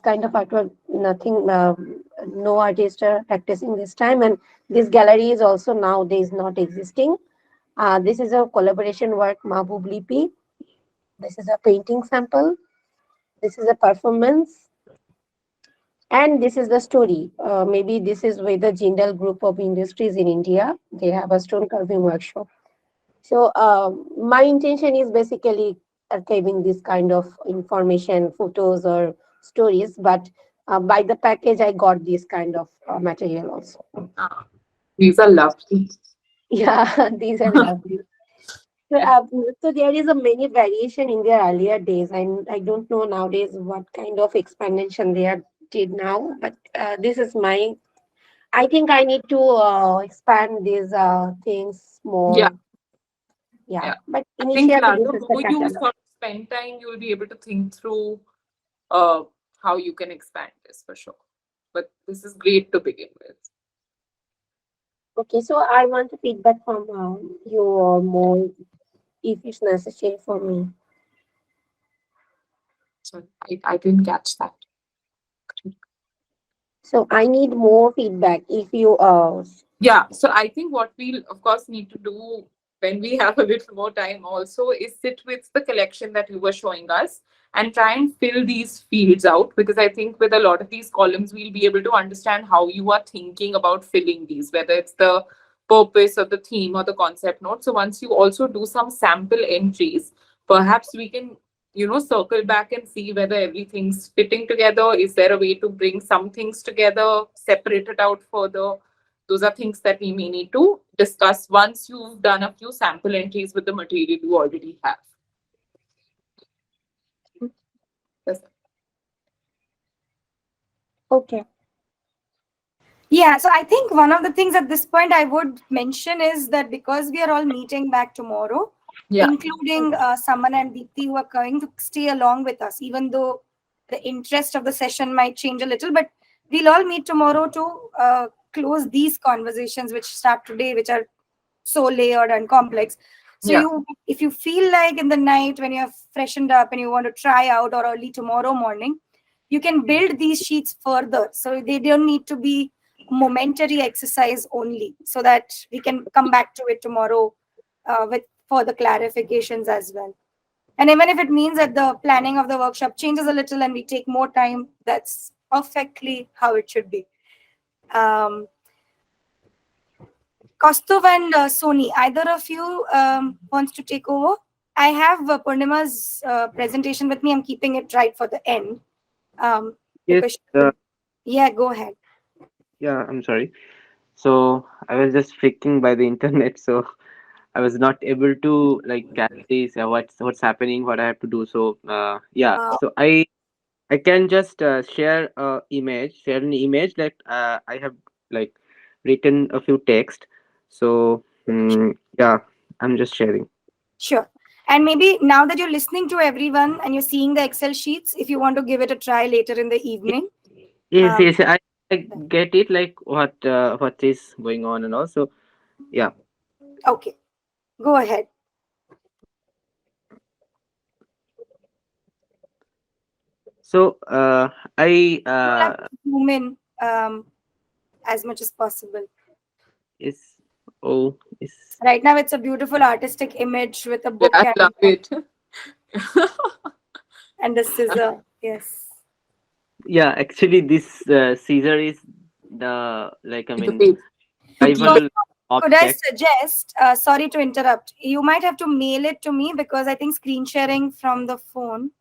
kind of artwork, nothing, no artists are practicing this time, and this gallery is also nowadays not existing. This is a collaboration work, Mahbub Lipi. This is a painting sample. This is a performance, and this is the story. Maybe this is with the Jindal Group of Industries in India. They have a stone carving workshop. So my intention is basically archiving this kind of information, photos or stories, but by the package, I got this kind of material also. Ah, these are lovely. Yeah, these are lovely. So, Yeah. so there is a many variation in their earlier days, and I don't know nowadays what kind of expansion they are did now. But this is my. I think I need to expand these things Yeah. more. Yeah, Yeah. but I think initially this the is the more you catalog. sort of spend time, you'll be able to think through how you can expand this for sure. But this is great to begin with. Okay, so I want to feedback from you more if it's necessary for me. So I didn't catch that. So I need more feedback if you Yeah, so I think what we'll of course need to do when we have a little more time also is sit with the collection that you were showing us and try and fill these fields out, because I think with a lot of these columns we'll be able to understand how you are thinking about filling these, whether it's the purpose or the theme or the concept note. So once you also do some sample entries, perhaps we can, circle back and see whether everything's fitting together. Is there a way to bring some things together, separate it out further? Those are things that we may need to discuss once you've done a few sample entries with the material you already have. Yes. okay. Yeah, so I think one of the things at this point I would mention is that because we are all meeting back tomorrow, Yeah. including Saman and Deepthi, who are going to stay along with us, even though the interest of the session might change a little, but we'll all meet tomorrow to close these conversations which start today, which are so layered and complex. So Yeah. if you feel like in the night when you're freshened up and you want to try out, or early tomorrow morning, you can build these sheets further. So they don't need to be momentary exercise only, so that we can come back to it tomorrow with further clarifications as well. And even if it means that the planning of the workshop changes a little and we take more time, that's perfectly how it should be. Um, Kaustubh and Sony, either of you wants to take over? I have Purnima's presentation with me. I'm keeping it right for the end. Yes, Because yeah, go ahead. yeah, I'm sorry. So I was just flicking by the internet, so I was not able to like catch this, what's happening, what I have to do. So yeah, Uh, so I can just share an image that I have like written a few text. So yeah, I'm just sharing. Sure. And maybe now that you're listening to everyone and you're seeing the Excel sheets, if you want to give it a try later in the evening. Yes, Um, yes, I get it. Like what is going on, and also yeah. okay, go ahead. So I You have to zoom in as much as possible. is oh is Right now, it's a beautiful artistic image with a Yeah, book I love it. and a scissor. Yes. yeah, actually this Caesar is the, like, I The mean, page. You also, rival could I object. suggest, sorry to interrupt, you might have to mail it to me because I think screen sharing from the phone.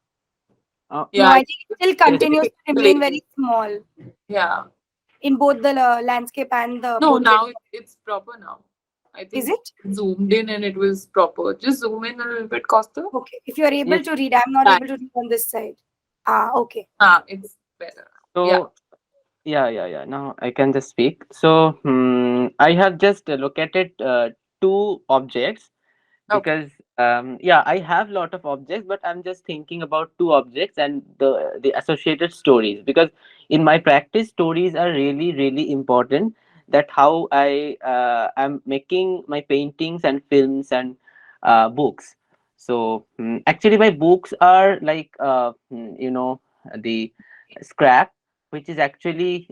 Yeah, No, I I think think it still Yes, continues to remain late. very small Yeah. in both the landscape and the No, portrait. now it's proper now. I Is think it? it zoomed in and it was proper. Just zoom in a little bit, Costa. Okay. If you are able yes. to read, I'm not Ah, able to read on this side. Ah, okay. it's better. Yeah. So yeah. Now I can just speak. So I have just located two objects Okay. because yeah, I have lot of objects, but I'm just thinking about two objects and the associated stories, because in my practice stories are really really important. That how I am making my paintings and films and books. So actually my books are like the scrap, which is actually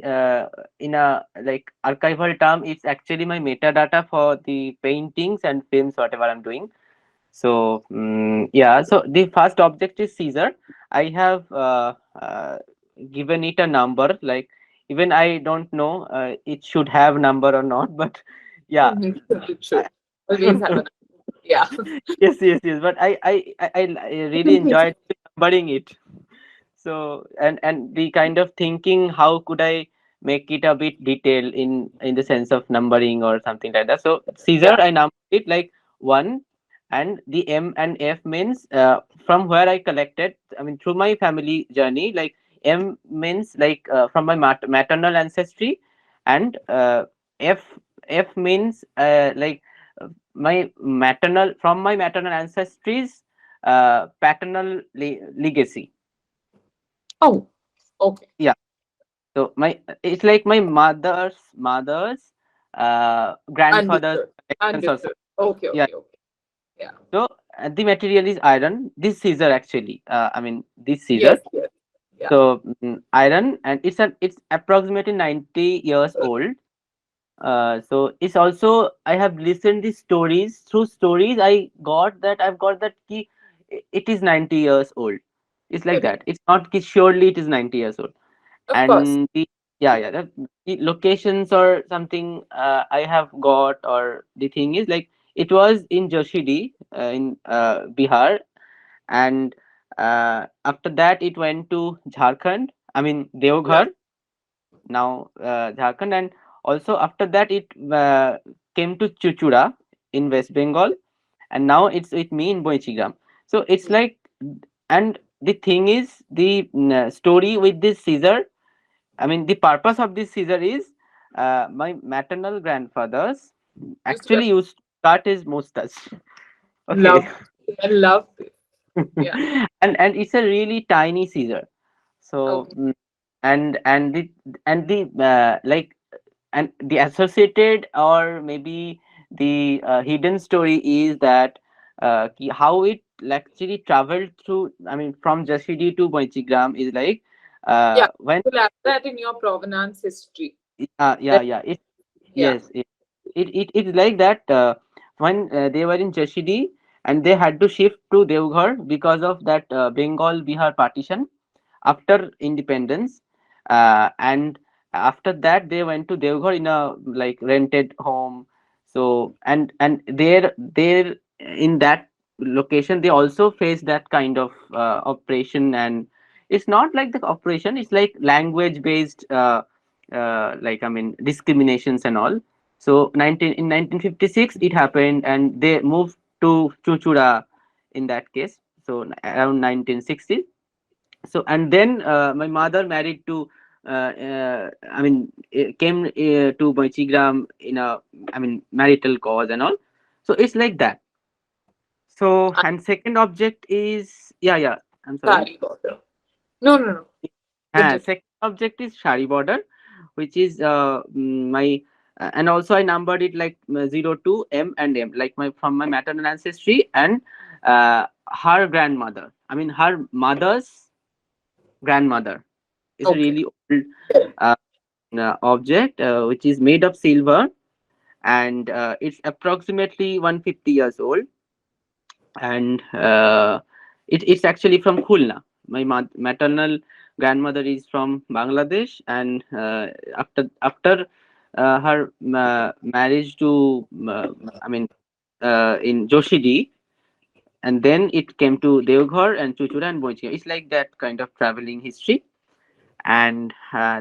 in a like archival term, it's actually my metadata for the paintings and films whatever I'm doing. So yeah, so the first object is Caesar. I have given it a number, like even I don't know it should have number or not, but yeah. It should always have an yeah. Yes, but I really enjoyed numbering it. So and the kind of thinking, how could I make it a bit detailed in the sense of numbering or something like that. So Caesar, Yeah. I numbered it like one, and the M and F means from where I collected, I mean through my family journey, like M means like from my maternal ancestry, and f f means like my maternal, from my maternal ancestry's paternal legacy. Oh, okay. Yeah, so my, it's like my mother's grandfather's Understood. collections or Understood. something. Okay, Yeah. okay, okay. Yeah. So the material is iron. This Caesar actually, I mean this Caesar. Yes, yes. Yeah. So iron, and it's approximately 90 years old. So it's also, I have listened the stories. Through stories I've got that key, it is 90 years old. It's like Okay. that. It's not ki surely it is 90 years old. Of course. And the locations or something I have got, or the thing is like it was in Joshidi in Bihar, and after that it went to Jharkhand, I mean Yeah. Deoghar, now Jharkhand, and also after that it came to Chuchura in West Bengal, and now it's with me in Boichigram. So it's like, and the thing is the story with this Caesar, I mean, the purpose of this Caesar is my maternal grandfathers Used to actually used to cut his mustache. Okay. love. I love this. Yeah. And it's a really tiny Caesar. So Okay. and the like, and the associated or maybe the hidden story is that how it actually traveled through, I mean from Jasidi to Boichigram is like Yeah. when You'll have that in your provenance history. yeah That, yeah it yeah. yes it's like that when they were in Jashidi, and they had to shift to Devghar because of that Bengal Bihar partition after independence, and after that they went to Devghar in a like rented home. So and there in that location they also face that kind of operation, and it's not like the operation, it's like language based like, I mean discriminations and all. So 1956 it happened, and they moved to Chuchura in that case, so around 1960. So and then my mother married to I mean came to Moichigram in a, I mean marital cause and all. So it's like that. So And and second object is, yeah, I'm sorry. sari border. No, no, no. Continue. Second object is shari border, which is my and also I numbered it like 02 M and M, like my from my maternal ancestry, and her grandmother, I mean her mother's grandmother. It's a Okay. really old uh, object which is made of silver, and it's approximately 150 years old, and it's actually from Khulna. My maternal grandmother is from Bangladesh, and after her marriage to I mean in Joshidi, and then it came to Deoghar and Chuchura and Boichia. It's like that kind of traveling history. And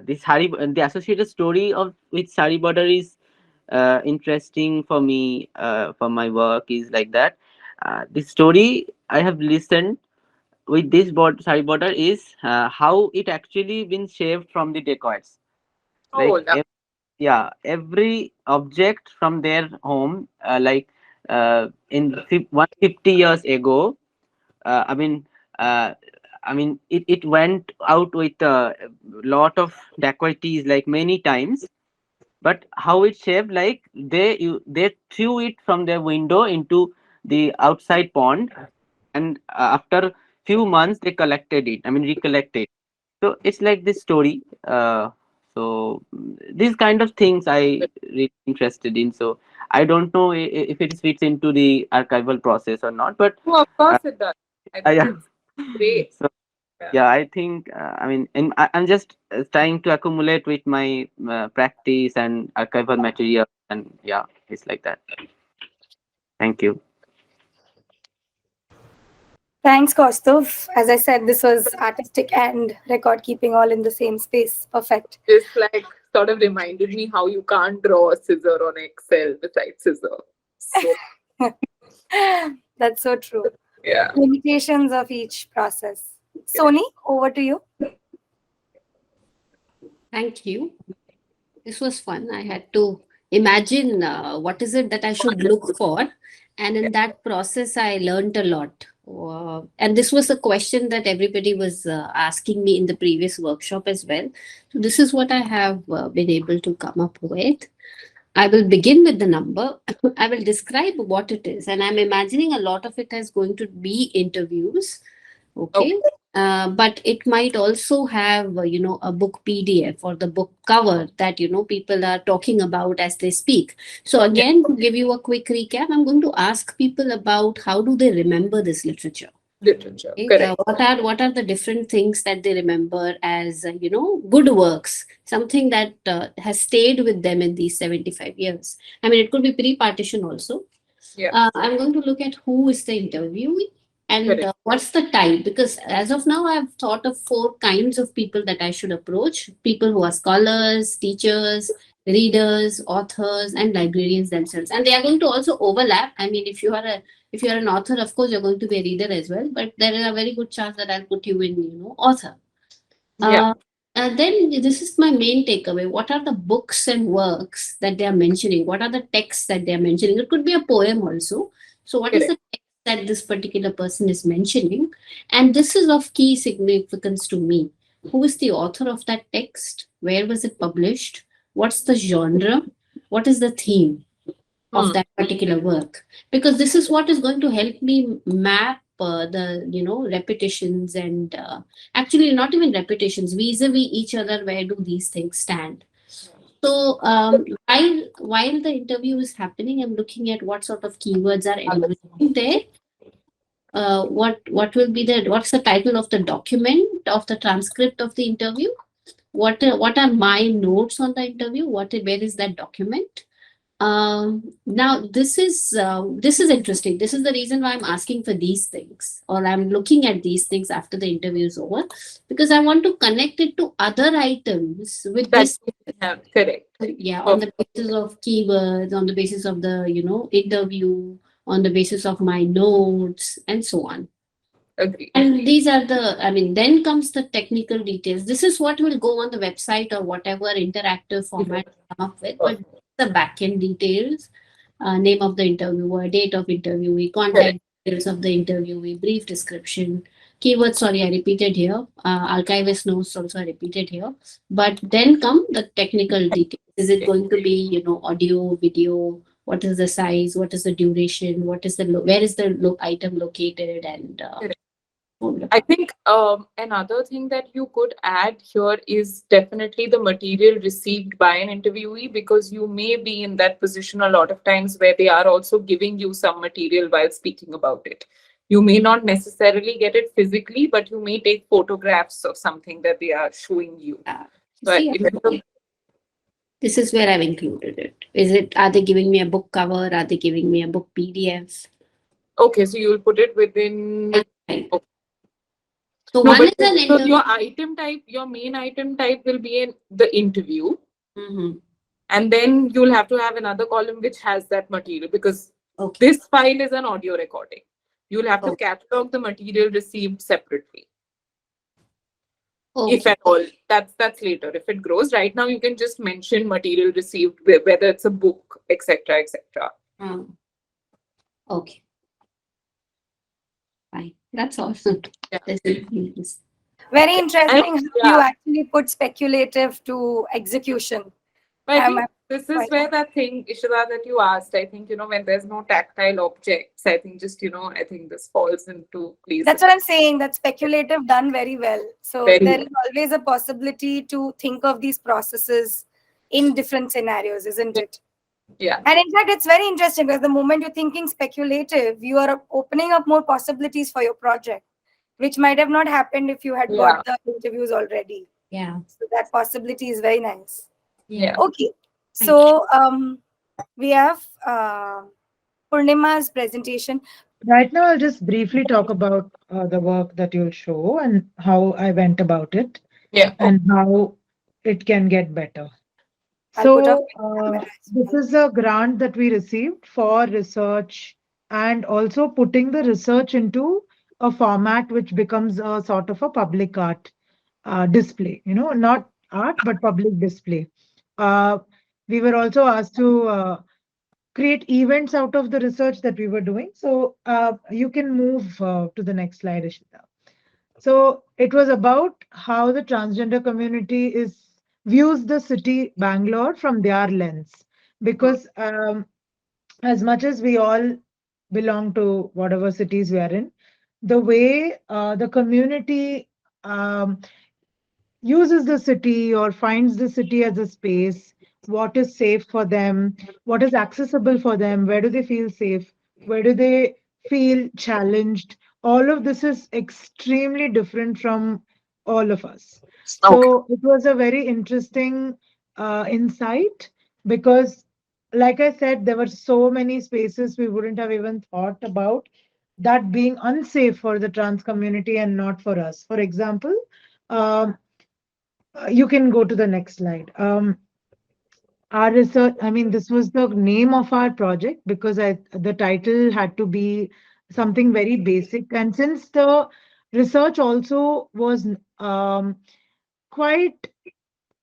this Hari, the associated story of with Sari border is interesting for me, for my work is like that. The story I have listened with this Sari border is how it actually been saved from the dacoits. Oh, Like yeah, every object from their home, in 150 years ago, uh, I mean, uh, it went out with a lot of dacoities, like many times. But how it shaped, like they threw it from their window into the outside pond, and after few months they collected it. I mean, recollected. So it's like this story. These kind of things I really interested in. So I don't know if it fits into the archival process or not, but oh, of uh, course it does. I think yeah. it's great. So Yeah. yeah, I think and I'm just trying to accumulate with my practice and archival material, and yeah, it's like that. Thank you. Thanks, Kaustav. As I said, this was artistic and record keeping all in the same space. Perfect. This like sort of reminded me how you can't draw a scissor on Excel besides scissor. So That's so true. yeah. Limitations of each process. Sony, over to you. Thank you. This was fun. I had to imagine what is it that I should look for. And in that process, I learned a lot. And this was a question that everybody was asking me in the previous workshop as well. So, this is what I have been able to come up with. I will begin with the number. I will describe what it is. And I'm imagining a lot of it is going to be interviews. Okay. Okay. But it might also have, a book PDF or the book cover that, people are talking about as they speak. So Yeah. again, to give you a quick recap, I'm going to ask people about how do they remember this literature. Literature. Okay, Correct. what are the different things that they remember as good works, something that has stayed with them in these 75 years. I mean, it could be pre-partition also. Yeah. I'm going to look at who is the interviewee and Correct. what's the type, because as of now, I've thought of four kinds of people that I should approach: people who are scholars, teachers, readers, authors, and librarians themselves. And they are going to also overlap. I mean, if you are an author, of course, you're going to be a reader as well, but there is a very good chance that I'll put you in, author. Yeah. Uh, and then this is my main takeaway. What are the books and works that they are mentioning? What are the texts that they are mentioning? It could be a poem also. So, what is Correct. the text that this particular person is mentioning? And this is of key significance to me. Who is the author of that text? Where was it published? What's the genre? What is the theme of Hmm. that particular work? Because this is what is going to help me map the repetitions and actually not even repetitions vis-a-vis each other. Where do these things stand? So while the interview is happening, I'm looking at what sort of keywords are emerging there. What's the title of the document of the transcript of the interview? What are my notes on the interview? Where is that document? Now this is interesting. This is the reason why I'm asking for these things, or I'm looking at these things after the interview is over, because I want to connect it to other items with That this. yeah, correct. Yeah, on the Perfect. basis of keywords, on the basis of the interview, on the basis of my notes, and so on. Agree. And these are I mean, then comes the technical details. This is what will go on the website or whatever interactive format you come up with, but the backend details, name of the interviewer, date of interviewee, Correct. contact details of the interviewee, brief description, keywords. Sorry, I repeated here. Archivist notes also I repeated here. But then come the technical details. Is it going to be, audio, video? What is the size? What is the duration? What is the where is the item located? And Correct. folder. I think another thing that you could add here is definitely the material received by an interviewee, because you may be in that position a lot of times where they are also giving you some material while speaking about it. You may not necessarily get it physically, but you may take photographs of something that they are showing you. Uh, So See, if it's a, this is where I've included it. Is it, are they giving me a book cover? Are they giving me a book PDF? okay, so you'll put it within. Right. Okay. So No, one but is an so interview. your item type, your main item type will be in the interview. Mhm. And then you'll have to have another column which has that material, because Okay. this file is an audio recording. You'll have to Okay. catalog the material received separately, if Okay. at all. That's later. If it grows, right now you can just mention material received, whether it's a book, etc., etc. Um, okay. Fine. That's all. Yeah. This is Very Yeah. And interesting how you yeah, actually put speculative to execution. but I I'm think this is quite where that thing, Ishita, that you asked. I think, when there's no tactile objects, I think just, I think this falls into place. That's what I'm saying. That's speculative done very well. So Very there well. is always a possibility to think of these processes in different scenarios, isn't it? Yeah. And in fact, it's very interesting because the moment you're thinking speculative, you are opening up more possibilities for your project, which might have not happened if you had Yeah. got the interviews already. yeah. So that possibility is very nice. Yeah. Okay. Thank you. So we have Purnima's presentation. Right now, I'll just briefly talk about the work that you'll show and how I went about it Yeah. and how it can get better. I'll put off So, camera as this well. is a grant that we received for research and also putting the research into a format which becomes a sort of a public art display, not art, but public display. Uh, we were also asked to create events out of the research that we were doing. So you can move to the next slide, Ishita. So it was about how the transgender community is views the city Bangalore from their lens, because as much as we all belong to whatever cities we are in, the way the community um, uses the city or finds the city as a space, what is safe for them, what is accessible for them, where do they feel safe, where do they feel challenged. All of this is extremely different from all of us. Okay. So it was a very interesting insight because, like I said, there were so many spaces we wouldn't have even thought about that being unsafe for the trans community and not for us. For example, um, you can go to the next slide. Our research, I mean, this was the name of our project because the title had to be something very basic. And since the research also was quite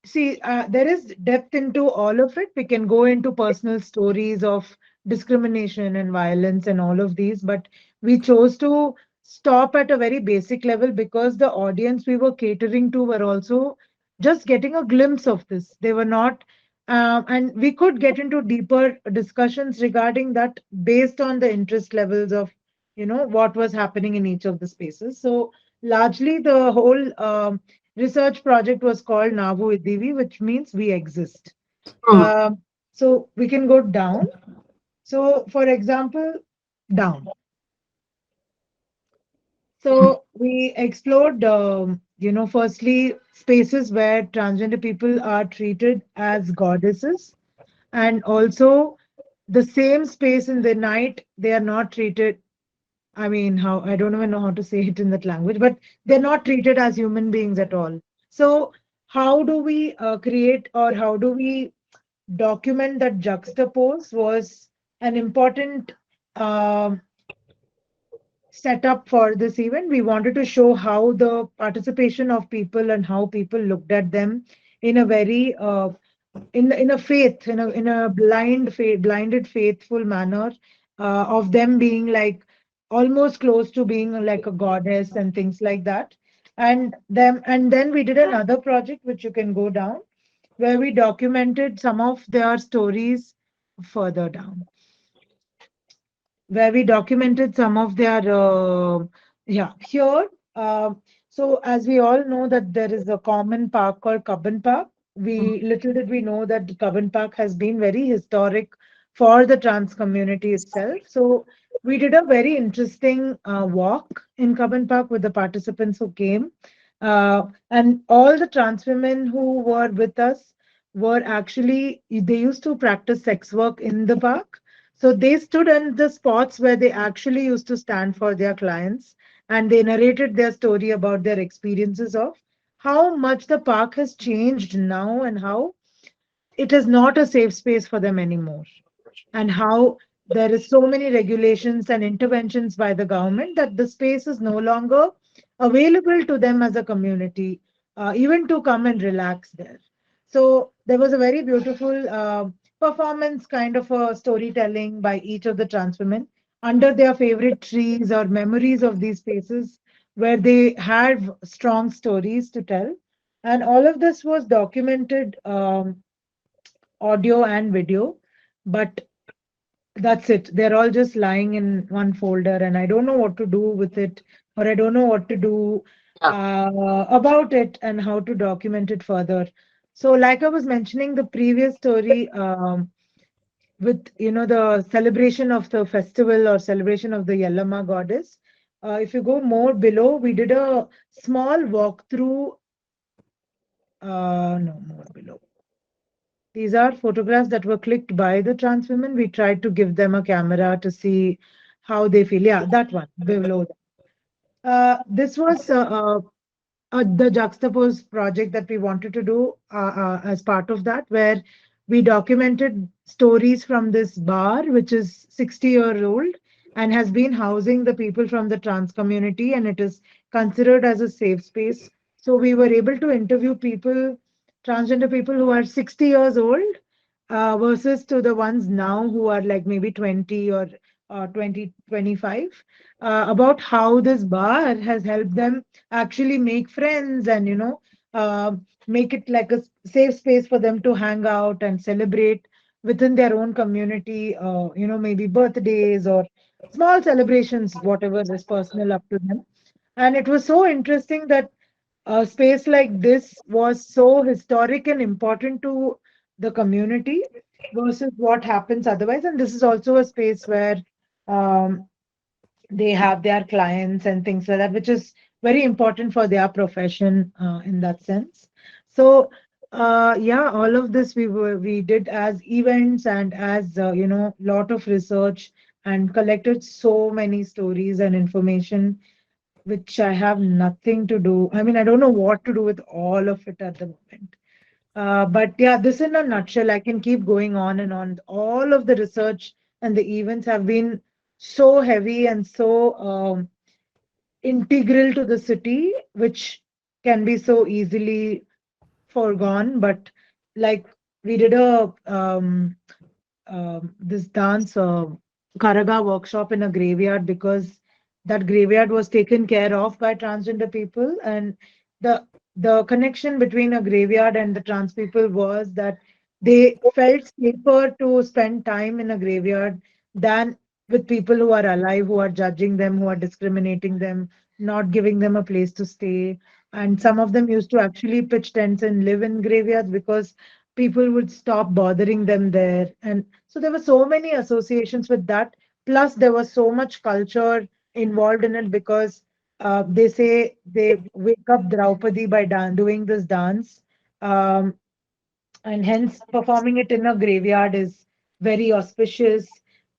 see, there is depth into all of it. We can go into personal stories of discrimination and violence and all of these, but we chose to stop at a very basic level because the audience we were catering to were also just getting a glimpse of this. They were not, and we could get into deeper discussions regarding that based on the interest levels of, what was happening in each of the spaces. So largely the whole research project was called Navu Idivi, which means we exist. Mm. So we can go down. So, for example, down. So we explored, firstly, spaces where transgender people are treated as goddesses, and also the same space in the night, they are not treated. I mean, how I don't even know how to say it in that language, but they're not treated as human beings at all. So, how do we create or how do we document that juxtapose was an important um setup for this event. We wanted to show how the participation of people and how people looked at them in a very in a faith in a blinded faithful manner of them being like almost close to being like a goddess and things like that, and then we did another project which you can go down, where we documented some of their stories further down, where we documented some of their yeah, here So as we all know that there is a common park called Cubbon Park. We little did we know that the Cubbon Park has been very historic for the trans community itself. So we did a very interesting walk in Cubbon Park with the participants who came. And all the trans women who were with us were actually, they used to practice sex work in the park. So they stood in the spots where they actually used to stand for their clients, and they narrated their story about their experiences of how much the park has changed now and how it is not a safe space for them anymore, and how there is so many regulations and interventions by the government that the space is no longer available to them as a community, even to come and relax there. So there was a very beautiful performance, kind of a storytelling by each of the trans women under their favorite trees or memories of these spaces where they had strong stories to tell. And all of this was documented, audio and video, but that's it. They're all just lying in one folder, and I don't know what to do with it, or I don't know what to do about it and how to document it further. So, like I was mentioning the previous story, with the celebration of the festival or celebration of the Yellama goddess. If you go more below, we did a small walkthrough. No, more below. These are photographs that were clicked by the trans women. We tried to give them a camera to see how they feel. Yeah, that one below. This was the juxtaposed project that we wanted to do as part of that, where we documented stories from this bar, which is 60-year old and has been housing the people from the trans community, and it is considered as a safe space. So we were able to interview people, transgender people who are 60 years old, versus to the ones now who are like maybe 20 or 20, 25, about how this bar has helped them actually make friends and uh, make it like a safe space for them to hang out and celebrate within their own community, maybe birthdays or small celebrations, whatever is personal up to them. And it was so interesting that a space like this was so historic and important to the community versus what happens otherwise. And this is also a space where um, they have their clients and things like that, which is very important for their profession, in that sense. So yeah, all of this we did as events and as lot of research, and collected so many stories and information which I have nothing to do. I mean, I don't know what to do with all of it at the moment. But yeah, this in a nutshell, I can keep going on and on. All of the research and the events have been so heavy and so integral to the city, which can be so easily forgone. But like we did a this dance karaga workshop in a graveyard, because that graveyard was taken care of by transgender people, and the connection between a graveyard and the trans people was that they felt safer to spend time in a graveyard than with people who are alive, who are judging them, who are discriminating them, not giving them a place to stay. And some of them used to actually pitch tents and live in graveyards because people would stop bothering them there. And so there were so many associations with that. Plus, there was so much culture involved in it, because they say they wake up Draupadi by doing this dance. Um, and hence performing it in a graveyard is very auspicious.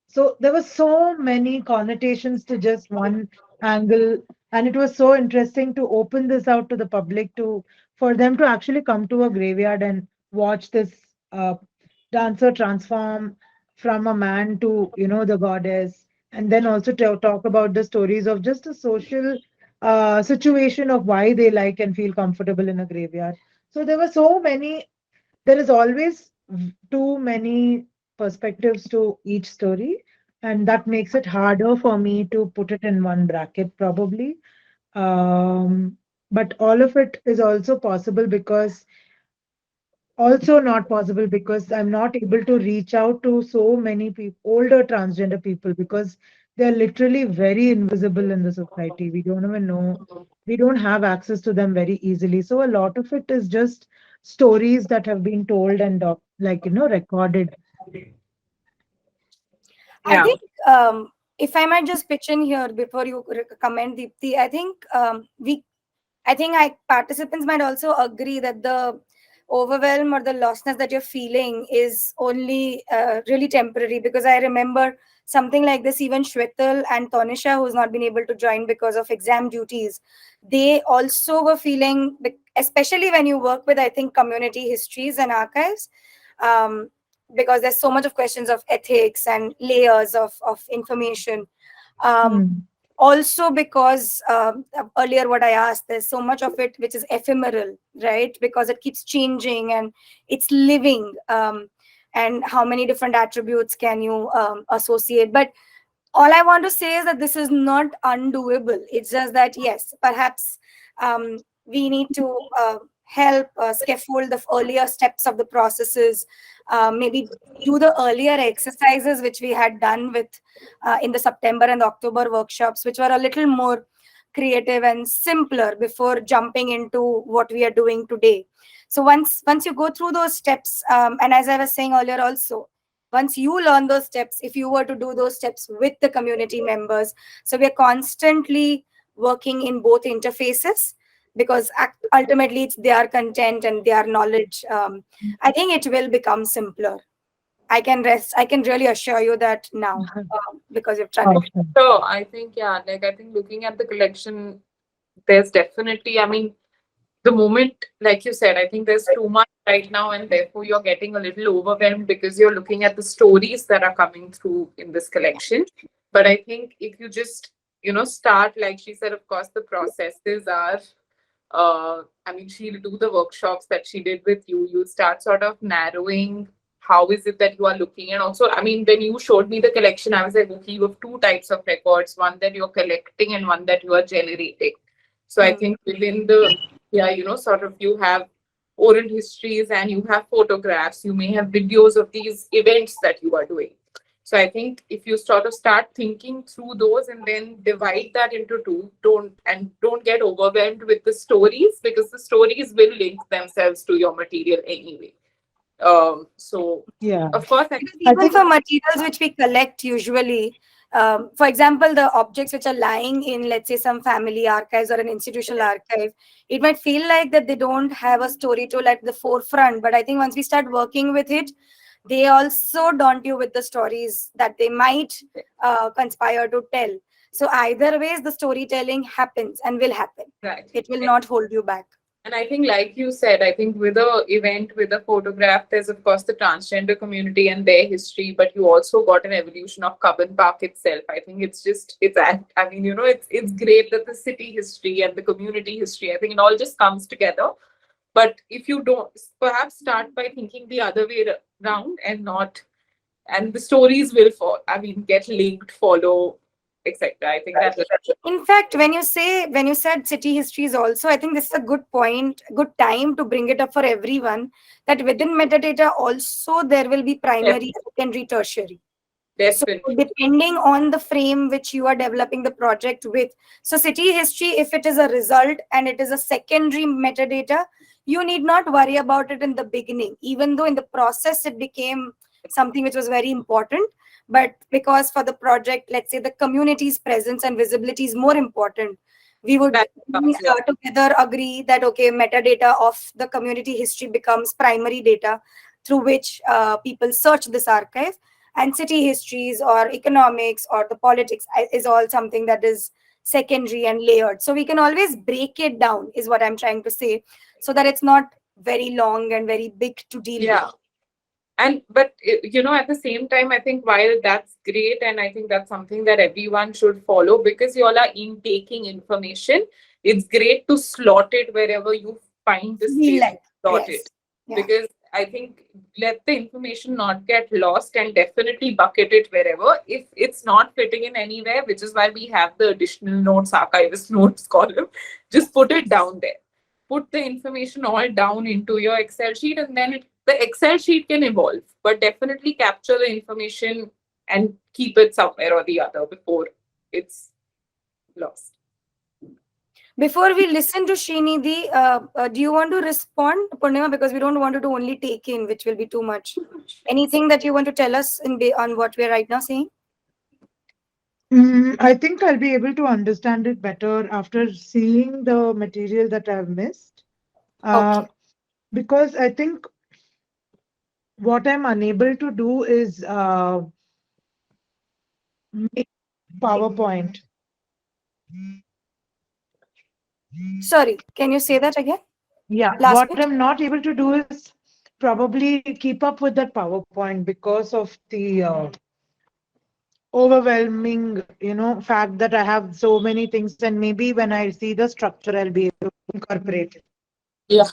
So there were so many connotations to just one angle, and it was so interesting to open this out to the public, to for them to actually come to a graveyard and watch this dancer transform from a man to the goddess, and then also to talk about the stories of just a social situation of why they like and feel comfortable in a graveyard. So there were so many, there is always too many perspectives to each story, and that makes it harder for me to put it in one bracket probably. But all of it is also possible because also not possible because I'm not able to reach out to so many people, older transgender people, because they're literally very invisible in the society. We don't even know, we don't have access to them very easily. So a lot of it is just stories that have been told and recorded. I Yeah. think if I might just pitch in here before you comment, Deepthi, I think participants might also agree that the overwhelm or the lostness that you're feeling is only really temporary, because I remember something like this. Even Shwetal and Tanisha, who's not been able to join because of exam duties, they also were feeling, especially when you work with, I think, community histories and archives, um, because there's so much of questions of ethics and layers of information. Um, Hmm. Also because earlier what I asked, there's so much of it which is ephemeral, right? Because it keeps changing and it's living. And how many different attributes can you associate? But all I want to say is that this is not undoable. It's just that, yes, perhaps we need to help scaffold the earlier steps of the processes, maybe do the earlier exercises which we had done with in the September and October workshops, which were a little more creative and simpler before jumping into what we are doing today. So once you go through those steps, and as I was saying earlier also, once you learn those steps, if you were to do those steps with the community members, so we are constantly working in both interfaces, because ultimately it's their content and their knowledge. I think it will become simpler. I can really assure you that now, because you've tried it. Awesome. So I think, yeah, like I think looking at the collection, there's definitely, I mean, the moment, like you said, I think there's too much right now, and therefore you're getting a little overwhelmed because you're looking at the stories that are coming through in this collection. But I think if you just, start, like she said, of course, the processes are, I mean, she'll do the workshops that she did with you. You start sort of narrowing how is it that you are looking. And also, I mean, when you showed me the collection, I was like, okay, you have two types of records, one that you're collecting and one that you are generating. So I think within the, yeah, sort of you have oral histories and you have photographs, you may have videos of these events that you are doing. So I think if you sort of start thinking through those and then divide that into two, don't get overwhelmed with the stories, because the stories will link themselves to your material anyway. So Yeah. of course, Because I even think for materials which we collect usually, for example, the objects which are lying in, let's say, some family archives or an institutional archive, it might feel like that they don't have a story told at the forefront. But I think once we start working with it, they also daunt you with the stories that they might conspire to tell. So either ways, the storytelling happens and will happen. right. It will not hold you back. And I think, like you said, I think with a event, with a photograph, there's of course the transgender community and their history, but you also got an evolution of Cubbon Park itself. I think I mean, it's great that the city history and the community history, I think it all just comes together. But if you don't, perhaps start by thinking the other way around and not, and the stories will fall, I mean, get linked, follow, etc. I think that's In fact, when you said city histories also, I think this is a good point, good time to bring it up for everyone, that within metadata also there will be primary, secondary, tertiary. So definitely. depending on the frame which you are developing the project with, so city history, if it is a result and it is a secondary metadata, you need not worry about it in the beginning, even though in the process it became something which was very important. But because for the project, let's say the community's presence and visibility is more important, we would That comes, yeah. together agree that, okay, metadata of the community history becomes primary data through which people search this archive, and city histories or economics or the politics is all something that is secondary and layered. So we can always break it down, is what I'm trying to say, so that it's not very long and very big to deal with. Yeah. And but at the same time, I think while that's great, and I think that's something that everyone should follow, because you all are intaking information, it's great to slot it wherever you find the Feel space to like, slot yes, it. yeah. Because I think let the information not get lost, and definitely bucket it wherever. If it's not fitting in anywhere, which is why we have the additional notes, archivist notes column, just put it down there. Put the information all down into your Excel sheet, and then the Excel sheet can evolve, but definitely capture the information and keep it somewhere or the other before it's lost. Before we listen to Srinidhi, do you want to respond, Purnima? Because we don't want you to only take in, which will be too much. Anything that you want to tell us on what we're right now saying? I think I'll be able to understand it better after seeing the material that I've missed. Okay. Because I think what I'm unable to do is make PowerPoint. Sorry, can you say that again? Yeah, Last what bit? I'm not able to do is probably keep up with that PowerPoint because of the overwhelming, fact that I have so many things, and maybe when I see the structure, I'll be able to incorporate it. Yeah.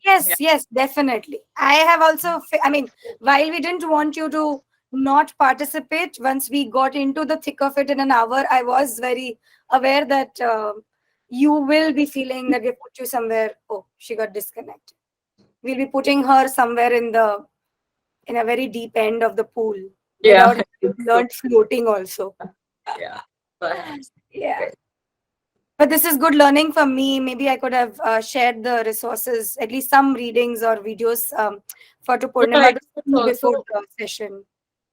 Yes, yes, definitely. I have also, I mean, while we didn't want you to not participate, once we got into the thick of it in an hour, I was very aware that you will be feeling that we put you somewhere. Oh, she got disconnected. We'll be putting her somewhere in a very deep end of the pool Yeah. without having learned floating also. Yeah. Perhaps. Yeah. But this is good learning for me. Maybe I could have shared the resources, at least some readings or videos for to Yeah, Purnima to it's see before also, the session.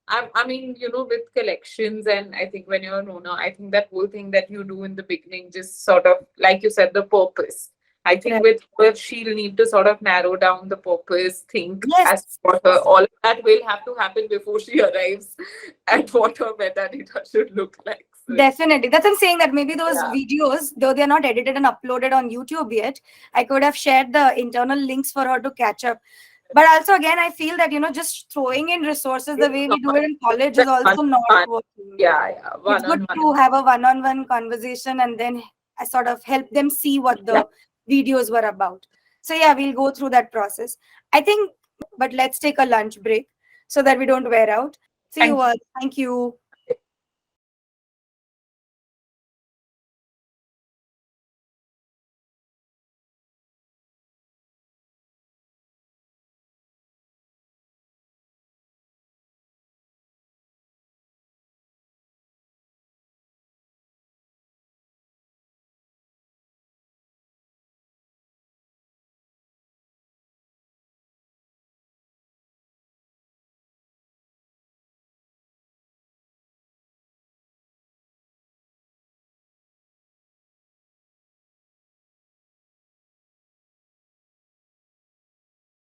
I mean, with collections, and I think when you're an owner, I think that whole thing that you do in the beginning, just sort of, like you said, the purpose. I think Right. with her, she'll need to sort of narrow down the purpose, think as Yes. what her, all of that will have to happen before she arrives at what her metadata should look like. So Definitely. That's what I'm saying, that maybe those yeah, videos, though they're not edited and uploaded on YouTube yet, I could have shared the internal links for her to catch up. But also, again, I feel that, just throwing in resources the it's way we not do it in college is just also not one. working. Yeah, It's one good on one. to have a one-on-one conversation and then I sort of help them see what Yeah. the videos were about. So yeah, we'll go through that process. I think, but let's take a lunch break so that we don't wear out. See you Thank all. Thank you.